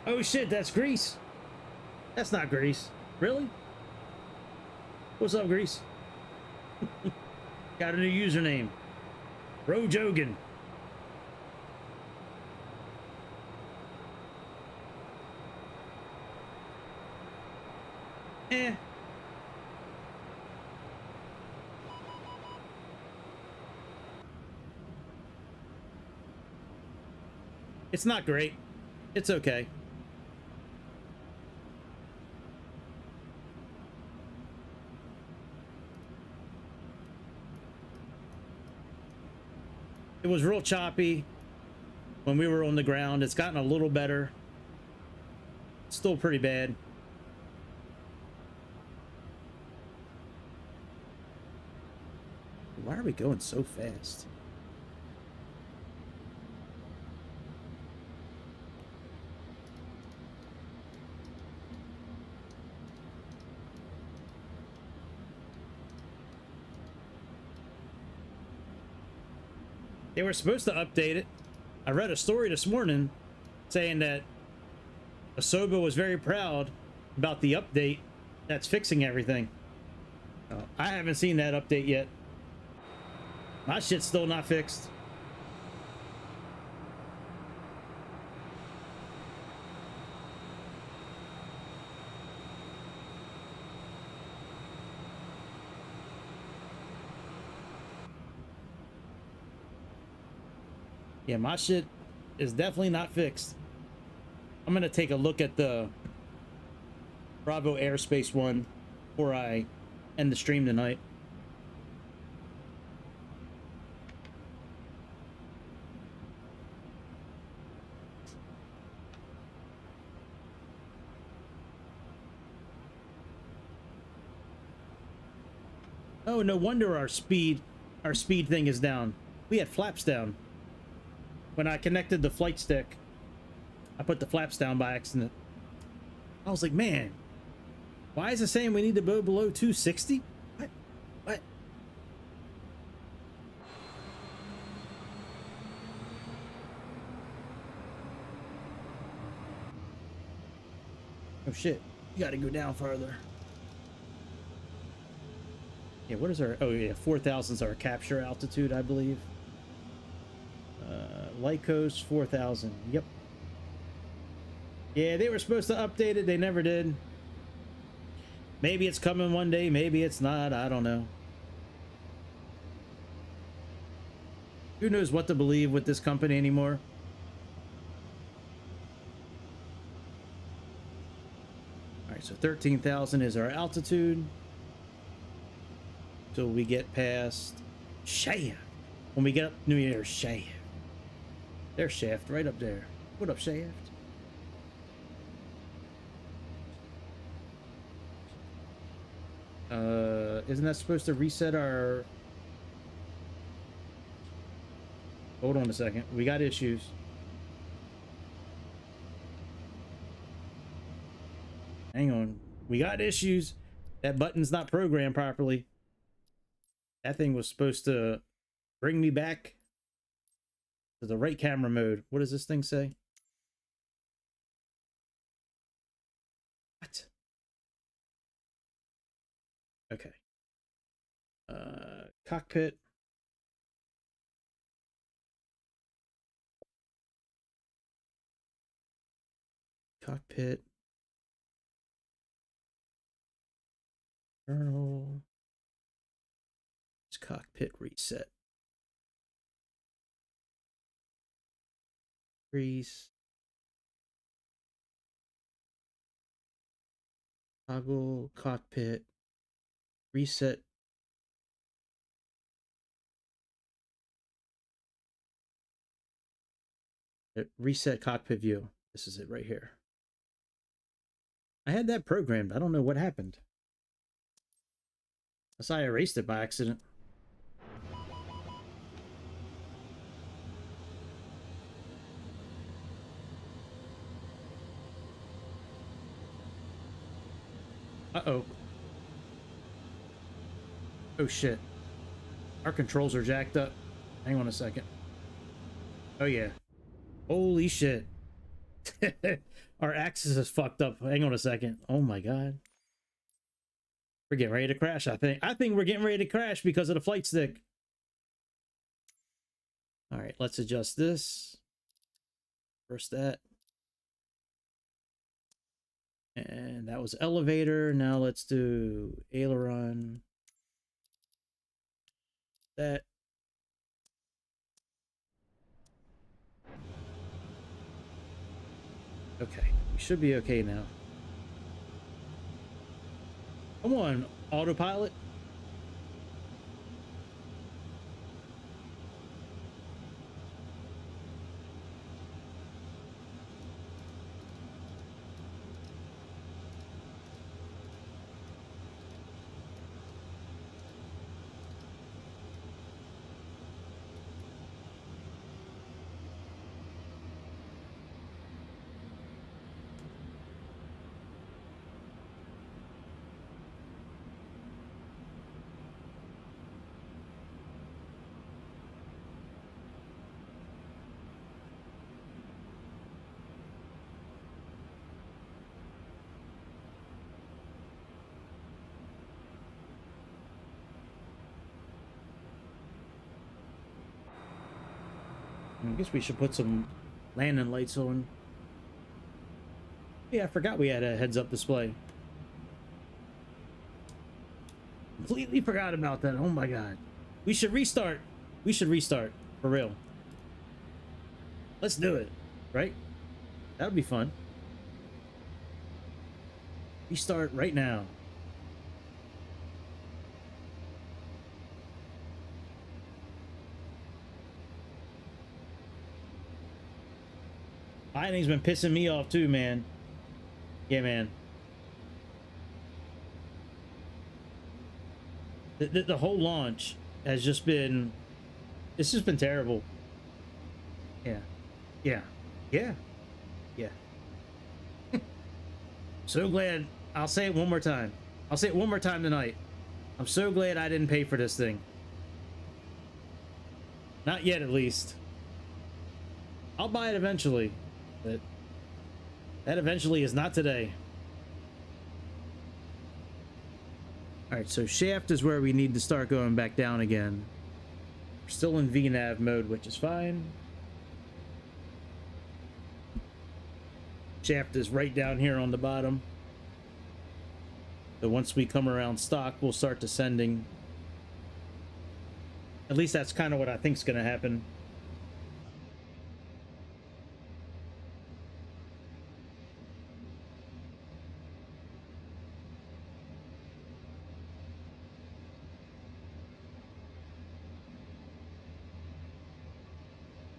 Oh shit, that's Grease. That's not Grease. Really? What's up, Grease? Got a new username. Rojogan. Eh. It's not great. It's okay. It was real choppy when we were on the ground. It's gotten a little better. It's still pretty bad. Why are we going so fast? They were supposed to update it. I read a story this morning saying that Asoba was very proud about the update that's fixing everything. I haven't seen that update yet. My shit's still not fixed. Yeah, my shit is definitely not fixed. I'm gonna take a look at the Bravo Airspace one before I end the stream tonight. Oh, no wonder our speed thing is down. We had flaps down. When I connected the flight stick, I put the flaps down by accident. I was like, man, why is it saying we need to go below 260? What? What? Oh shit, you gotta go down further. Yeah, what is our, oh yeah, 4,000 is our capture altitude, I believe. Light coast, 4,000, yep. Yeah, they were supposed to update it, they never did. Maybe it's coming one day, maybe it's not, I don't know. Who knows what to believe with this company anymore? Alright, so 13,000 is our altitude. Till we get past Shaft. When we get up New Year's Shaft. There's Shaft right up there. What up, Shaft? Isn't that supposed to reset our... Hold on a second. We got issues. Hang on. We got issues. That button's not programmed properly. That thing was supposed to bring me back to the right camera mode. What does this thing say? What? Okay. Cockpit. Cockpit. Journal. It's cockpit reset. Freeze. Toggle cockpit. Reset. Reset cockpit view. This is it right here. I had that programmed. I don't know what happened. Unless I erased it by accident. Uh-oh. Oh shit. Our controls are jacked up. Hang on a second. Oh yeah. Holy shit. Our axis is fucked up. Hang on a second. Oh my god. We're getting ready to crash, I think. I think we're getting ready to crash because of the flight stick. Alright, let's adjust this. First that. And that was elevator. Now let's do aileron. That. Okay, we should be okay now. Come on, autopilot. I guess we should put some landing lights on. Yeah, I forgot we had a heads-up display. Completely forgot about that. Oh my god. We should restart. We should restart. For real. Let's do it. Right? That would be fun. Restart right now. Lightning's been pissing me off too, man. Yeah, man. The whole launch has just been... It's just been terrible. Yeah. Yeah. Yeah. Yeah. So glad. I'll say it one more time. I'll say it one more time tonight. I'm so glad I didn't pay for this thing. Not yet, at least. I'll buy it eventually, but that eventually is not today. All right, so shaft is where we need to start going back down again. We're still in VNAV mode, which is fine. Shaft is right down here on the bottom. So once we come around stock, we'll start descending. At least that's kind of what I think is going to happen.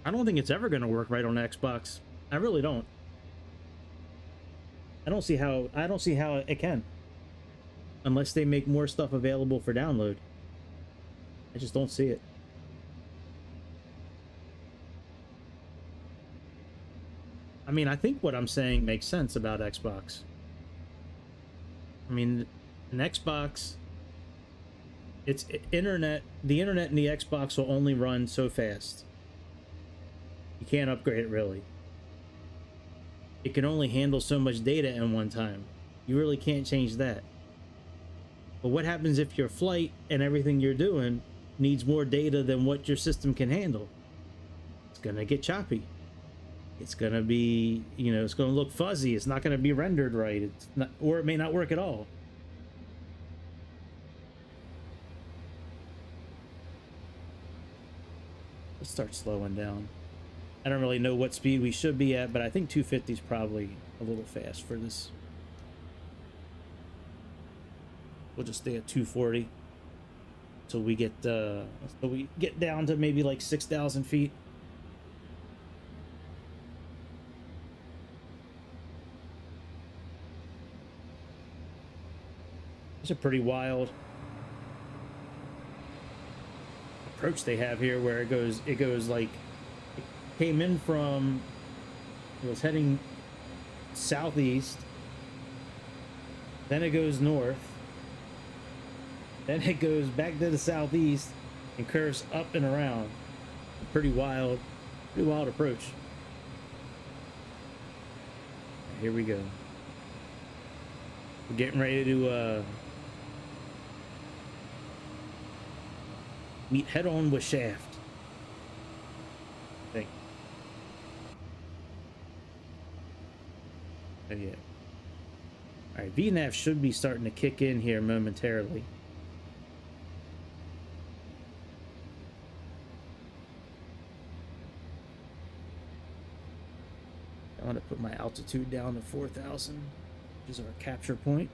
I don't think it's ever going to work right on Xbox. I really don't. I don't see how it can. Unless they make more stuff available for download. I just don't see it. I mean, I think what I'm saying makes sense about Xbox. I mean, an Xbox, it's internet, the internet and the Xbox will only run so fast. You can't upgrade it really. It can only handle so much data in one time. You really can't change that. But what happens if your flight and everything you're doing needs more data than what your system can handle? It's gonna get choppy. It's gonna be, you know, it's gonna look fuzzy. It's not gonna be rendered right. It's not, or it may not work at all. Let's start slowing down. I don't really know what speed we should be at, but I think 250 is probably a little fast for this. We'll just stay at 240 until we get down to maybe like 6,000 feet. It's a pretty wild approach they have here, where it goes like, it came in from, it was heading southeast, then it goes north, then it goes back to the southeast and curves up and around. A pretty wild approach. Here we go. We're getting ready to meet head on with shaft. I think. Oh, yeah. All right, VNAV should be starting to kick in here momentarily. I want to put my altitude down to 4,000, which is our capture point.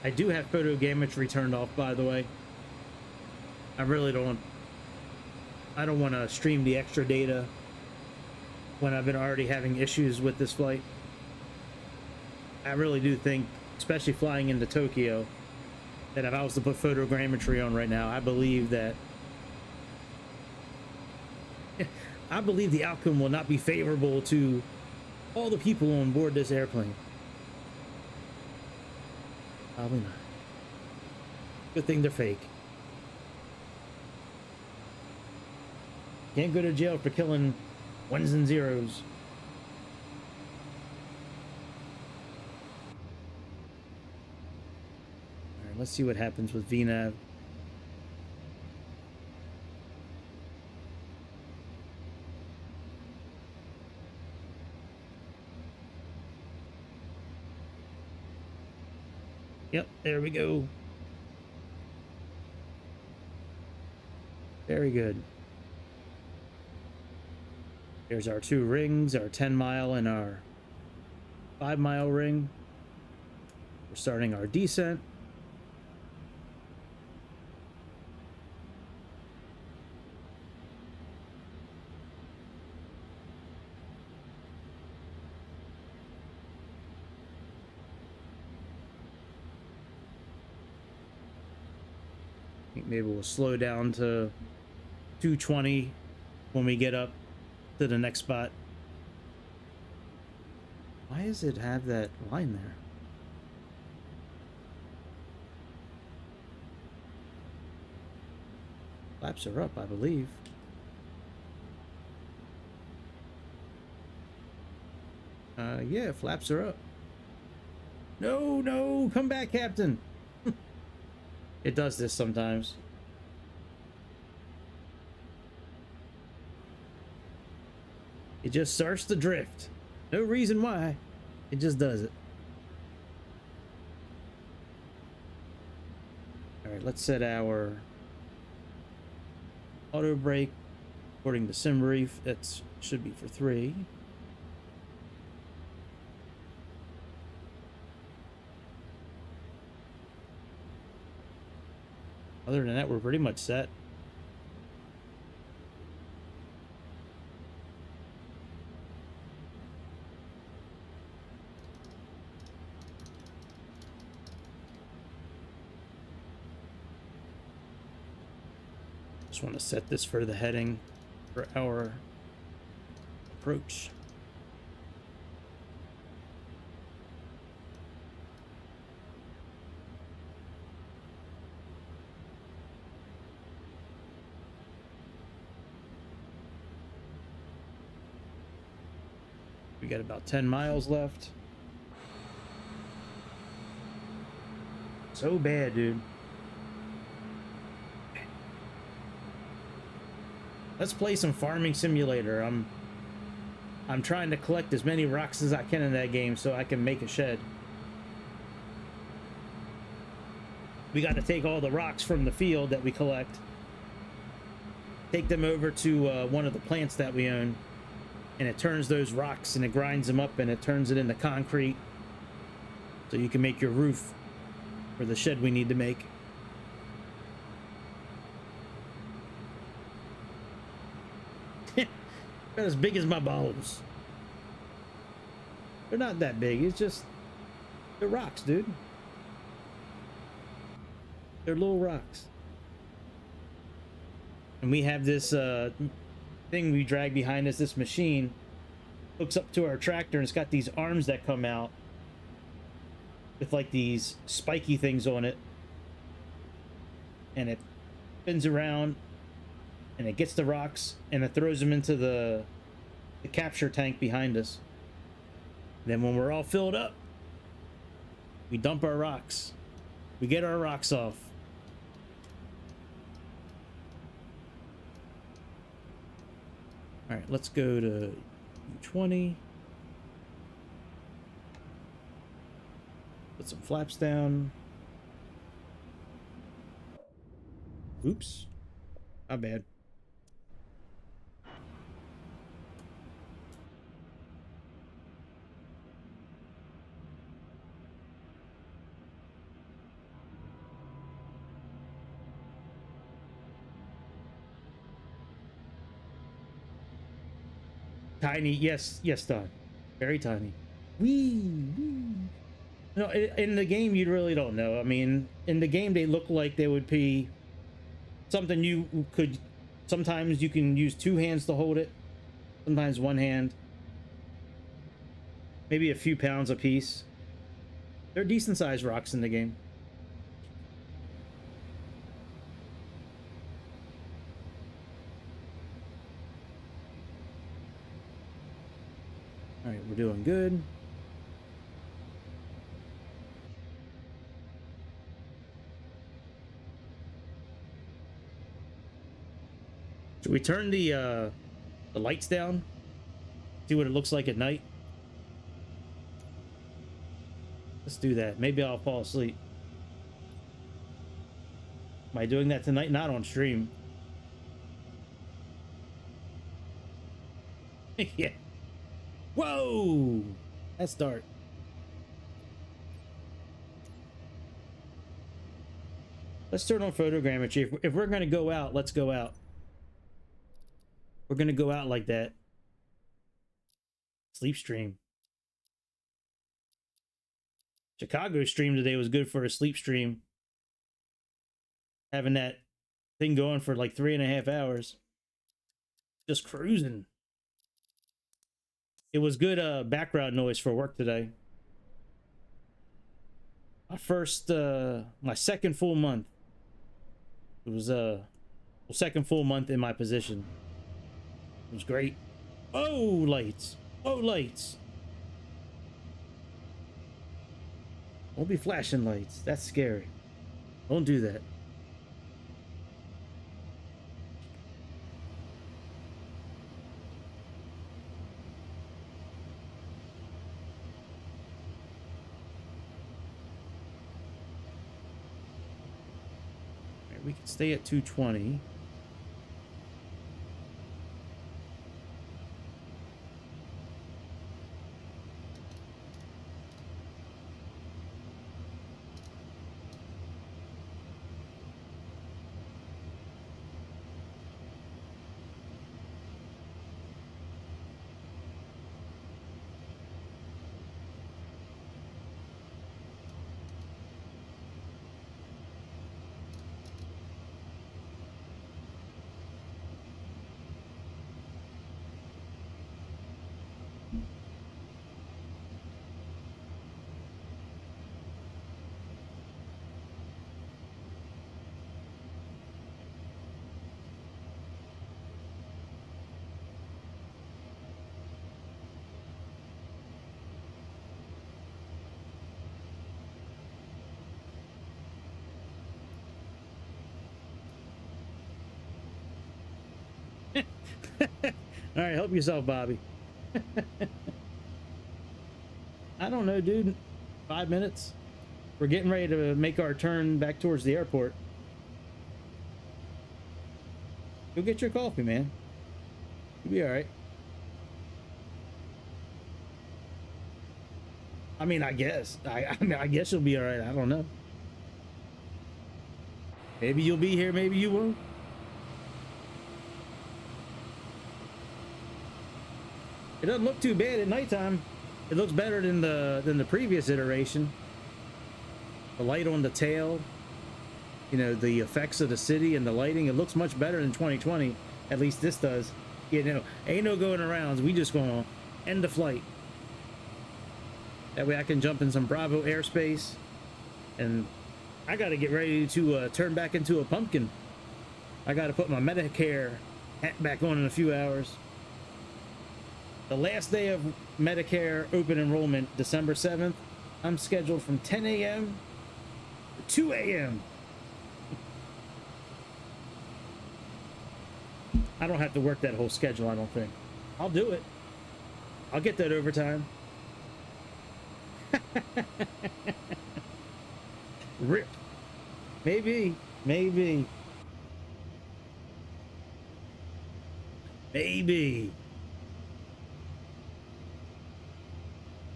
I do have photogrammetry turned off, by the way. I don't want to stream the extra data when I've been already having issues with this flight. I really do think, especially flying into Tokyo, that if I was to put photogrammetry on right now, I believe the outcome will not be favorable to all the people on board this airplane. Probably not. Good thing they're fake. Can't go to jail for killing ones and zeros. Alright, let's see what happens with VNAV. Yep, there we go. Very good. There's our two rings, our 10-mile and our 5-mile ring. We're starting our descent. I think maybe we'll slow down to 220 when we get up to the next spot. Why does it have that line there? Flaps are up, I believe. Yeah, flaps are up. No, no, come back, Captain. It does this sometimes. It just starts to drift. No reason why. It just does it. All right, let's set our auto brake according to sim brief. That should be for 3. Other than that, we're pretty much set. Just want to set this for the heading for our approach. We got about 10 miles left. So bad, dude. Let's play some farming simulator. I'm trying to collect as many rocks as I can in that game so I can make a shed. We got to take all the rocks from the field that we collect, take them over to one of the plants that we own, and it turns those rocks and it grinds them up and it turns it into concrete so you can make your roof for the shed we need to make. About as big as my balls. They're not that big. It's just they're rocks, dude. They're little rocks. And we have this thing we drag behind us. This machine hooks up to our tractor and it's got these arms that come out with like these spiky things on it, and it spins around and it gets the rocks and it throws them into the capture tank behind us. Then when we're all filled up, we dump our rocks. We get our rocks off. All right, let's go to 20. Put some flaps down. Oops. My bad. Tiny, yes, yes, Don. Very tiny. Wee. No, in the game, you really don't know. I mean, in the game, they look like they would be something you could. Sometimes you can use 2 hands to hold it. Sometimes 1 hand. Maybe a few pounds a piece. They're decent sized rocks in the game. All right, we're doing good. Should we turn the lights down? See what it looks like at night? Let's do that. Maybe I'll fall asleep. Am I doing that tonight? Not on stream. Yeah. Whoa! That's dark. Let's turn on photogrammetry. If we're gonna go out, let's go out. We're gonna go out like that. Sleep stream. Chicago stream today was good for a sleep stream. having that thing going for like 3.5 hours, just cruising. It was good background noise for work today. My second full month. It was second full month in my position. It was great. Oh, lights. Oh, lights. Won't be flashing lights. That's scary. Don't do that. We can stay at 220. All right, help yourself, Bobby. I don't know, dude. 5 minutes. We're getting ready to make our turn back towards the airport. Go get your coffee, man. You'll be all right. I mean, I guess. I guess you'll be all right. I don't know. Maybe you'll be here. Maybe you won't. It doesn't look too bad at nighttime. It looks better than the previous iteration. The light on the tail, you know, the effects of the city and the lighting, it looks much better than 2020. At least this does. You know, ain't no going arounds. We just gonna end the flight. That way I can jump in some Bravo airspace. And I gotta get ready to turn back into a pumpkin. I gotta put my Medicare hat back on in a few hours. The last day of Medicare open enrollment, December 7th, I'm scheduled from 10 a.m. to 2 a.m. I don't have to work that whole schedule, I don't think. I'll do it. I'll get that overtime. Rip. Maybe. Maybe. Maybe.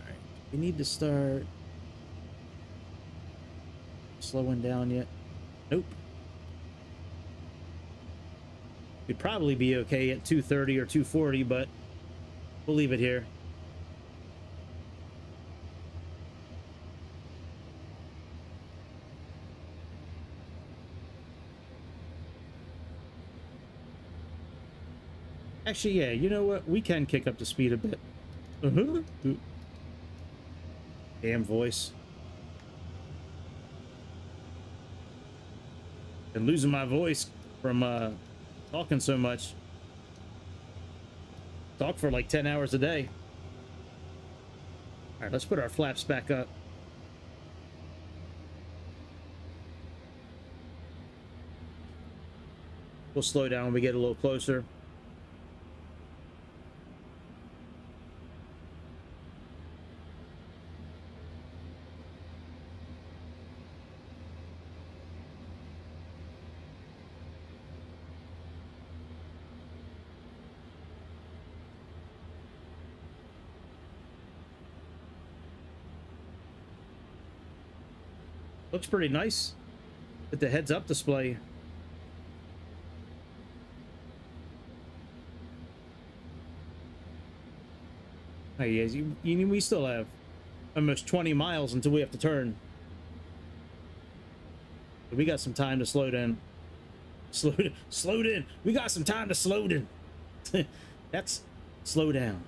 Alright. We need to start slowing down yet. Nope. We'd probably be okay at 230 or 240, but we'll leave it here. Actually, yeah, you know what? We can kick up the speed a bit. Damn voice. Been losing my voice from talking so much. Talk for like 10 hours a day. All right, let's put our flaps back up. We'll slow down when we get a little closer. Looks pretty nice with the heads-up display. Hey, yes, we still have almost 20 miles until we have to turn. We got some time to slow down. Slow down. We got some time to slow down. That's slow down.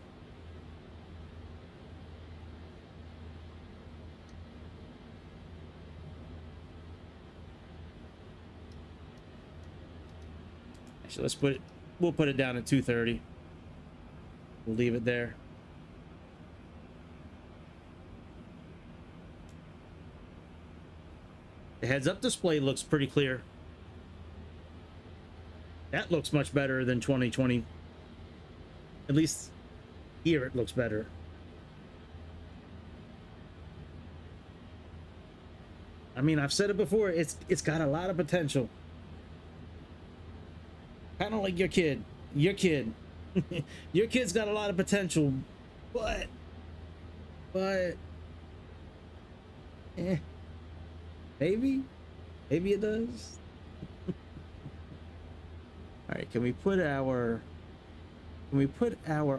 Actually, let's put it. We'll put it down at 230. We'll leave it there. The heads-up display looks pretty clear. That looks much better than 2020. At least here it looks better. I mean, I've said it before, it's got a lot of potential. Kind of like your kid. Your kid. Your kid's got a lot of potential, but maybe it does. All right, can we put our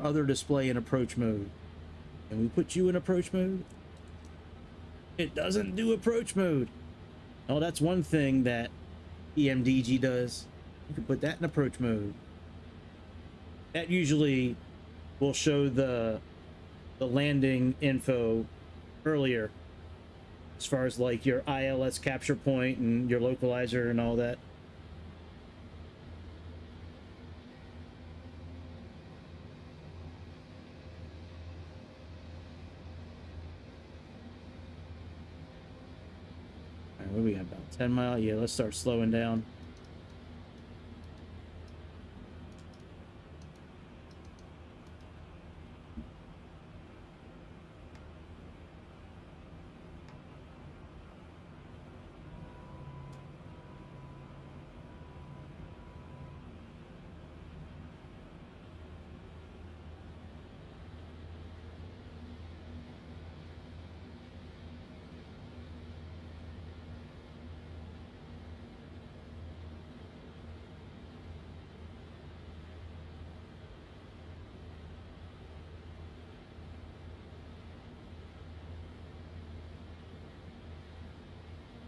other display in approach mode? Can we put you in approach mode? It doesn't do approach mode. Oh, that's one thing that EMDG does. You can put that in approach mode. That usually will show the landing info earlier, as far as like your ILS capture point and your localizer and all that. All right, what do we have, about 10 miles? Yeah, let's start slowing down.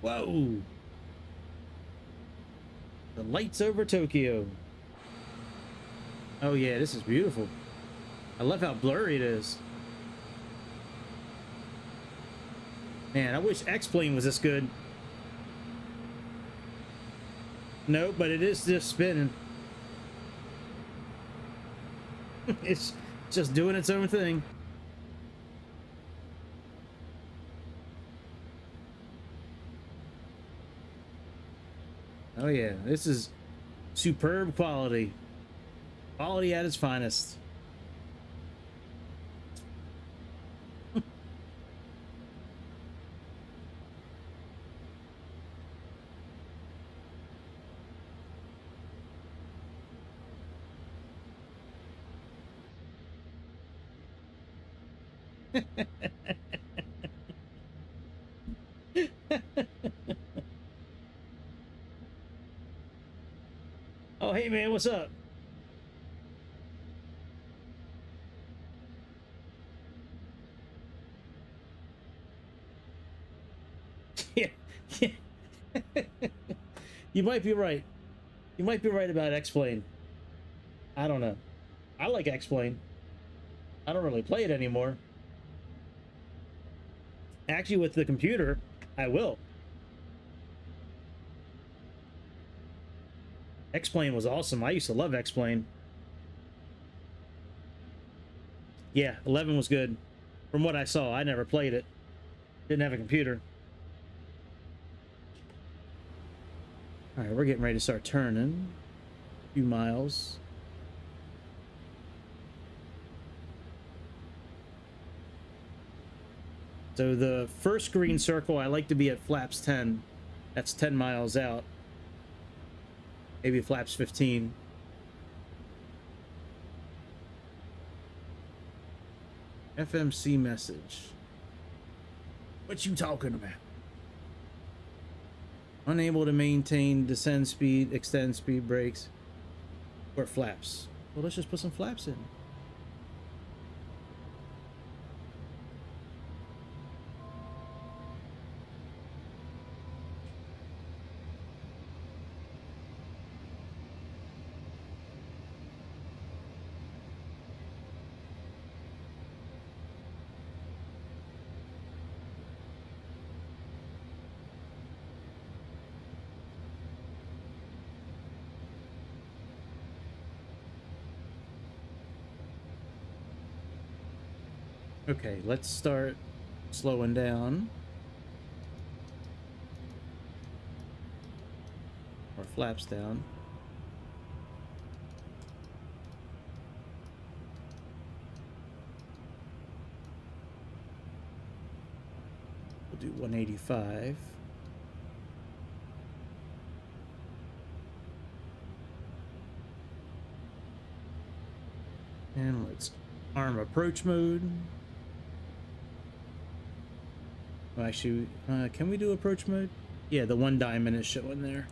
Whoa! The lights over Tokyo. Oh yeah, this is beautiful. I love how blurry it is. Man, I wish X-Plane was this good. No, but it is just spinning. It's just doing its own thing. Oh yeah, this is superb quality. Quality at its finest. Oh, hey man, what's up? Yeah. You might be right. You might be right about X-Plane. I don't know. I like X-Plane. I don't really play it anymore. Actually, with the computer, I will. X-Plane was awesome. I used to love X-Plane. Yeah, 11 was good. From what I saw, I never played it. Didn't have a computer. All right, we're getting ready to start turning. A few miles. So the first green circle, I like to be at flaps 10. That's 10 miles out. Maybe flaps 15. FMC message. What you talking about? Unable to maintain descend speed, extend speed brakes, or flaps. Well, let's just put some flaps in. Okay, let's start slowing down. Or flaps down. We'll do 185. And let's arm approach mode. Well, actually, can we do approach mode? Yeah, the 1 diamond is showing there.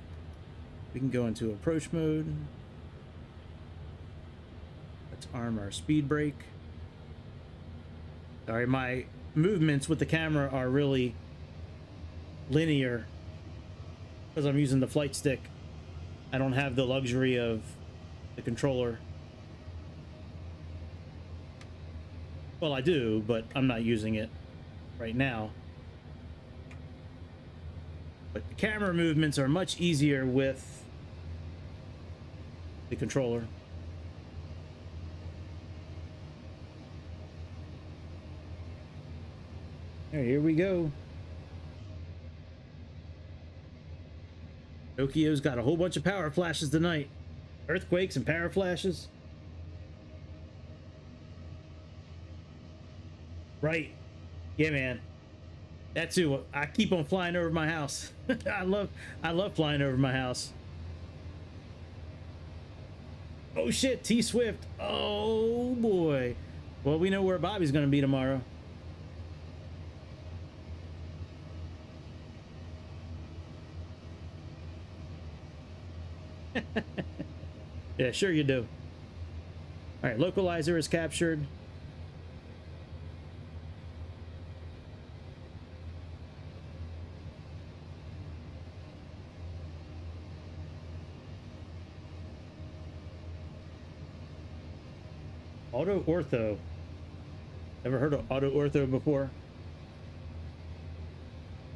We can go into approach mode. Let's arm our speed brake. Sorry, my movements with the camera are really linear because I'm using the flight stick. I don't have the luxury of the controller. Well, I do, but I'm not using it right now. But the camera movements are much easier with the controller. All right, here we go. Tokyo's got a whole bunch of power flashes tonight. Earthquakes and power flashes. Right. Yeah, man. That's who I keep on flying over my house. I love flying over my house. Oh shit, T Swift. Oh boy. Well, we know where Bobby's gonna be tomorrow. Yeah, sure you do. All right, localizer is captured. Auto ortho. Ever heard of auto ortho before?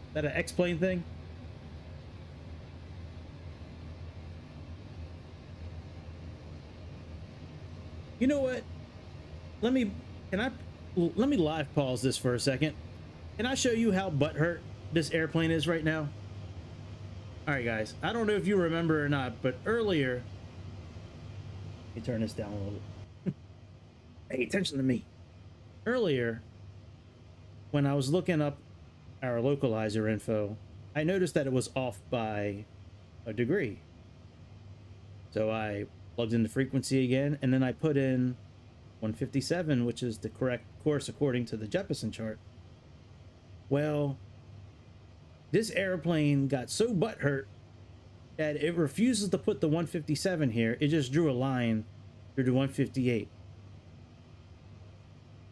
Is that an X-plane thing? You know what? Let me live pause this for a second. Can I show you how butthurt this airplane is right now? All right, guys. I don't know if you remember or not, but earlier, let me turn this down a little. Pay attention to me. Earlier, when I was looking up our localizer info, I noticed that it was off by a degree. So I plugged in the frequency again, and then I put in 157, which is the correct course according to the Jeppesen chart. Well, this airplane got so butthurt that it refuses to put the 157 here. It just drew a line through the 158.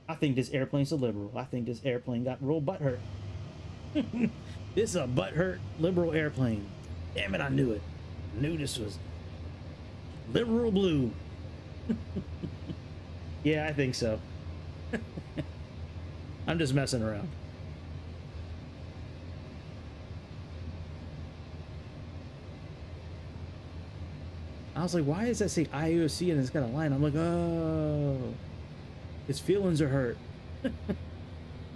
I think this airplane's a liberal. I think this airplane got real butthurt. This is a butthurt liberal airplane. Damn it, I knew it. I knew this was liberal blue. Yeah, I think so. I'm just messing around. I was like, why does that say IOC and it's got a line? I'm like, oh, his feelings are hurt. All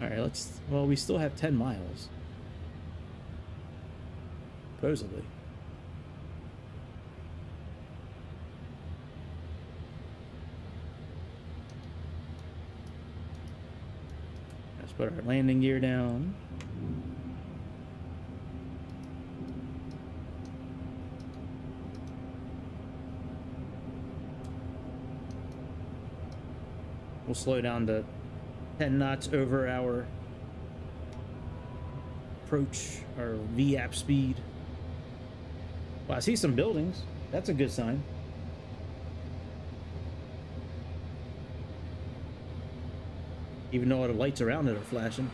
right, well, we still have 10 miles. Supposedly. Let's put our landing gear down. We'll slow down to 10 knots over our approach, our VAP speed. Well, I see some buildings. That's a good sign. Even though all the lights around it are flashing.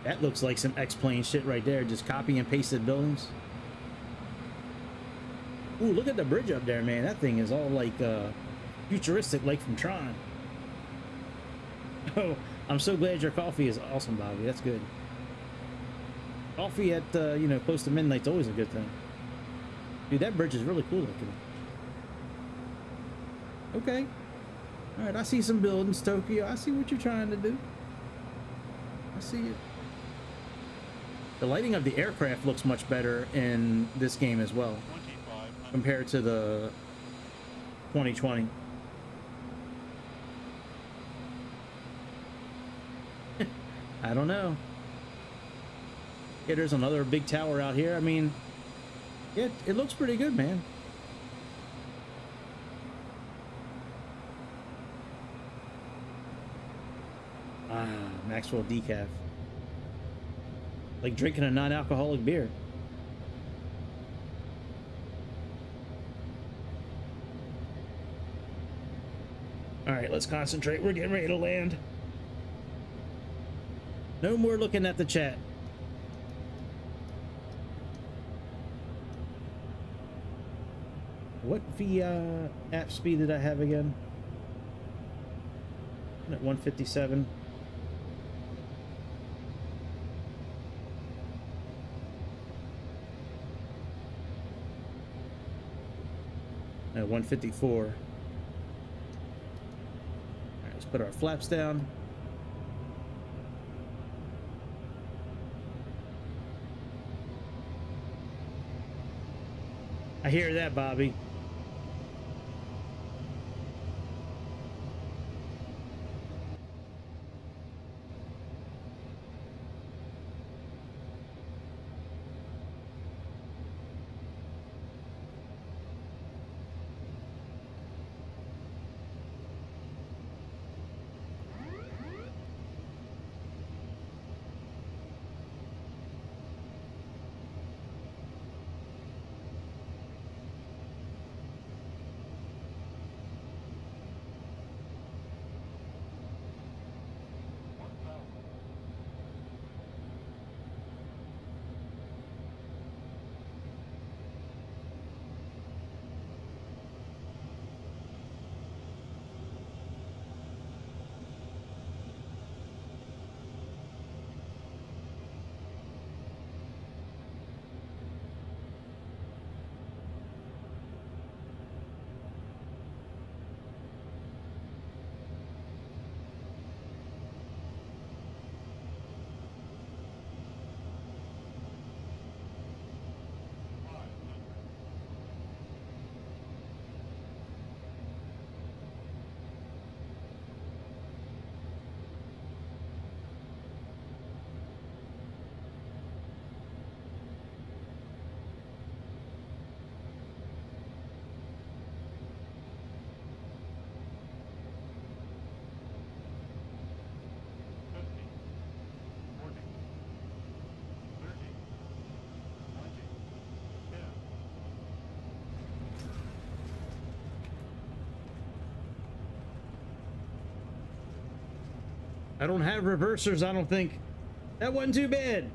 That looks like some X-plane shit right there. Just copy and pasted buildings. Ooh, look at the bridge up there, man. That thing is all like futuristic, like from Tron. Oh, I'm so glad your coffee is awesome, Bobby. That's good. Coffee at you know, close to midnight's always a good thing. Dude, that bridge is really cool looking. Okay. All right, I see some buildings, Tokyo. I see what you're trying to do. I see it. The lighting of the aircraft looks much better in this game as well, compared to the 2020. I don't know. Yeah, there's another big tower out here. I mean, it looks pretty good, man. Ah, Maxwell decaf. Like drinking a non-alcoholic beer. All right, let's concentrate. We're getting ready to land. No more looking at the chat. What app speed did I have again? I'm at 157. At 154. All right, let's put our flaps down. I hear that, Bobby. I don't have reversers, I don't think. That wasn't too bad.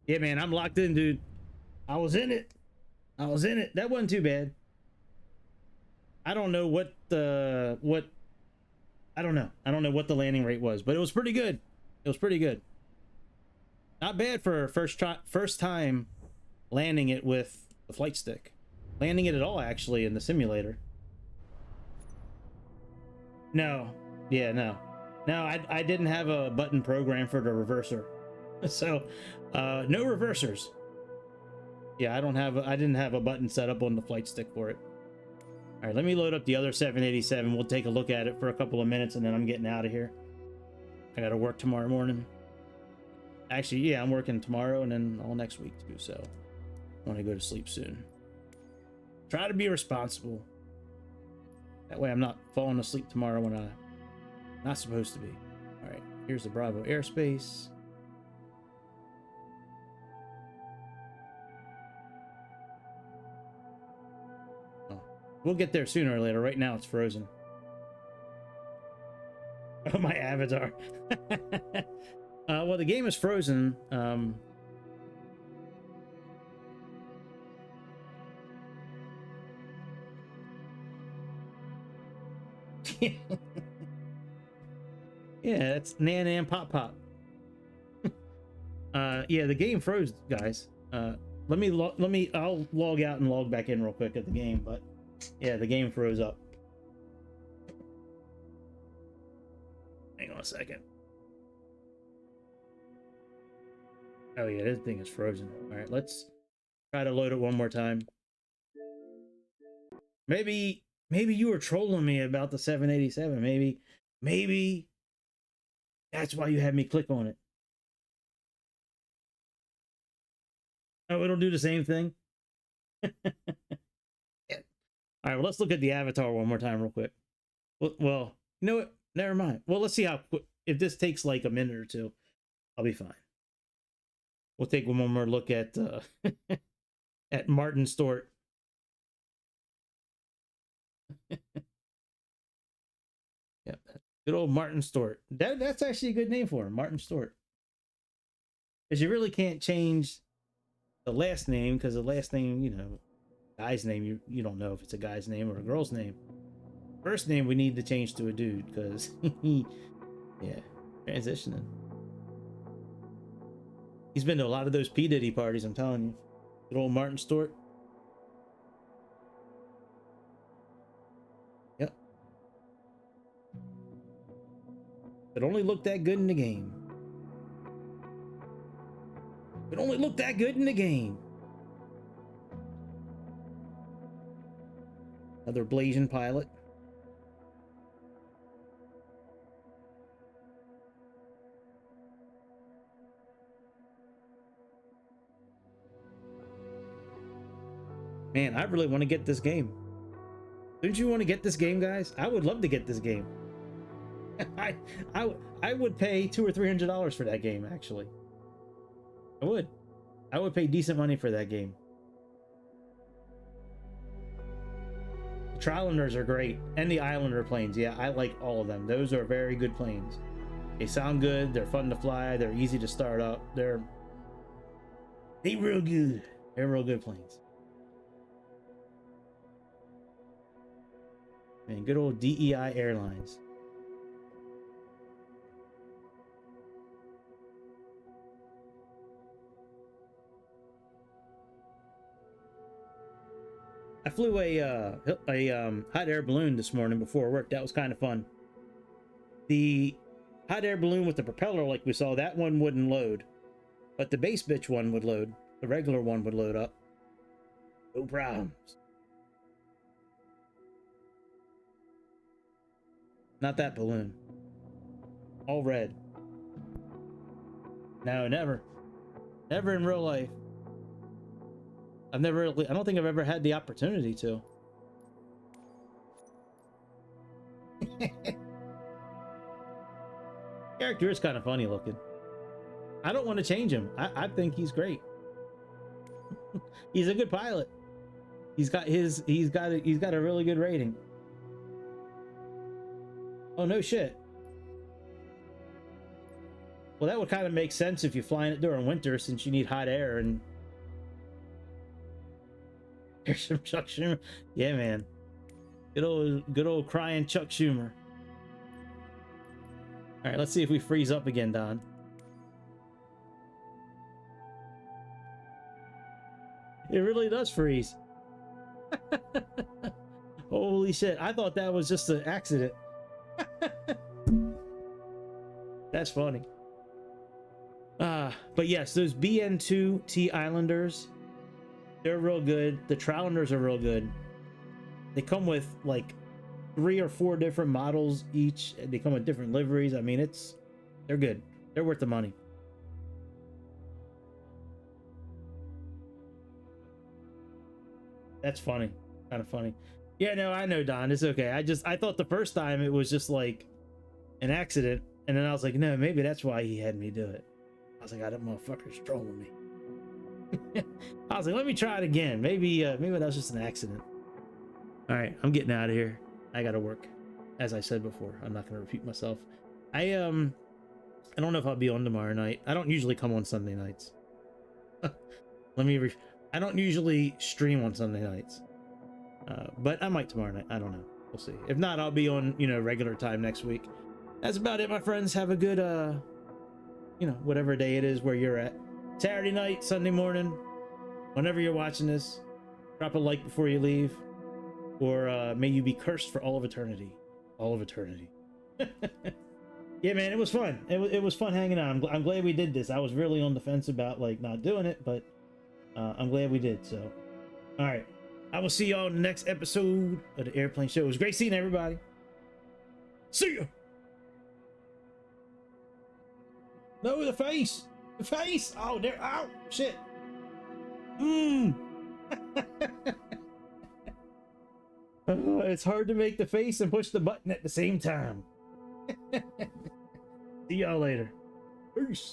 Yeah, man, I'm locked in, dude. I was in it. I was in it. That wasn't too bad. I don't know what the... I don't know. I don't know what the landing rate was, but it was pretty good. It was pretty good. Not bad for first time landing it with the flight stick. Landing it at all, actually, in the simulator. No. Yeah, no. No, I didn't have a button program for the reverser. So, no reversers. Yeah, I didn't have a button set up on the flight stick for it. All right, let me load up the other 787. We'll take a look at it for a couple of minutes, and then I'm getting out of here. I got to work tomorrow morning. Actually, yeah, I'm working tomorrow and then all next week, too, so I want to go to sleep soon. Try to be responsible. That way I'm not falling asleep tomorrow when I'm not supposed to be. All right, here's the Bravo airspace. Oh, we'll get there sooner or later. Right now it's frozen. Oh, my avatar. Well, the game is frozen. Yeah, it's Nan Pop Pop. Yeah, the game froze, guys. I'll log out and log back in real quick at the game, but yeah, the game froze up. Hang on a second. Oh yeah, this thing is frozen. All right, let's try to load it one more time. Maybe you were trolling me about the 787. Maybe that's why you had me click on it. Oh, it'll do the same thing. Yeah. All right, well, let's look at the avatar one more time real quick. Well, you know what? Never mind. Well, let's see how quick. If this takes like a minute or two, I'll be fine. We'll take one more look at at Martin Stort. Yep, good old Martin Stort. That's actually a good name for him, Martin Stort. Because you really can't change the last name, because the last name, you know, guy's name, you don't know if it's a guy's name or a girl's name. First name we need to change to a dude, because yeah, transitioning. He's been to a lot of those P. Diddy parties, I'm telling you. Good old Martin Stort. Yep. It only looked that good in the game. It only looked that good in the game. Another Blasian pilot. Man, I really want to get this game. Don't you want to get this game, guys? I would love to get this game. I would pay $200 or $300 for that game, actually. I would pay decent money for that game. The Trilanders are great, and the Islander planes. Yeah, I like all of them. Those are very good planes. They sound good. They're fun to fly. They're easy to start up. They're real good. They're real good planes. Man, good old DEI Airlines. I flew a hot air balloon this morning before work. That was kind of fun. The hot air balloon with the propeller, like we saw, that one wouldn't load, but the base bitch one would load. The regular one would load up. No problems. Not that balloon. All red. No, never. Never in real life. I don't think I've ever had the opportunity to. Character is kind of funny looking. I don't want to change him. I think he's great. He's a good pilot. He's got a really good rating. Oh, no shit. Well, that would kind of make sense if you're flying it during winter, since you need hot air. And there's some Chuck Schumer. Yeah, man. Good old crying Chuck Schumer. All right, let's see if we freeze up again, Don. It really does freeze. Holy shit. I thought that was just an accident. That's funny. But yes, those BN2T Islanders, they're real good. The Trilanders are real good. They come with like 3 or 4 different models each. They come with different liveries. I mean, they're good. They're worth the money. That's funny. Kind of funny. Yeah, no, I know, Don. It's okay. I thought the first time it was just like an accident, and then I was like, no, maybe that's why he had me do it. I was like, that motherfucker's trolling me. I was like, let me try it again. Maybe that was just an accident. All right, I'm getting out of here. I gotta work. As I said before, I'm not gonna repeat myself. I don't know if I'll be on tomorrow night. I don't usually come on Sunday nights. I don't usually stream on Sunday nights. But I might tomorrow night. I don't know. We'll see. If not, I'll be on, regular time next week. That's about it, my friends. Have a good, whatever day it is where you're at. Saturday night, Sunday morning, whenever you're watching this, drop a like before you leave, or may you be cursed for all of eternity. All of eternity. Yeah, man, it was fun. It was fun hanging out. I'm glad we did this. I was really on the fence about like not doing it, but I'm glad we did. So, all right, I will see y'all in the next episode of the Airplane Show. It was great seeing everybody. See ya. No, the face. The face. Oh, there. Ow, shit. It's hard to make the face and push the button at the same time. See y'all later. Peace.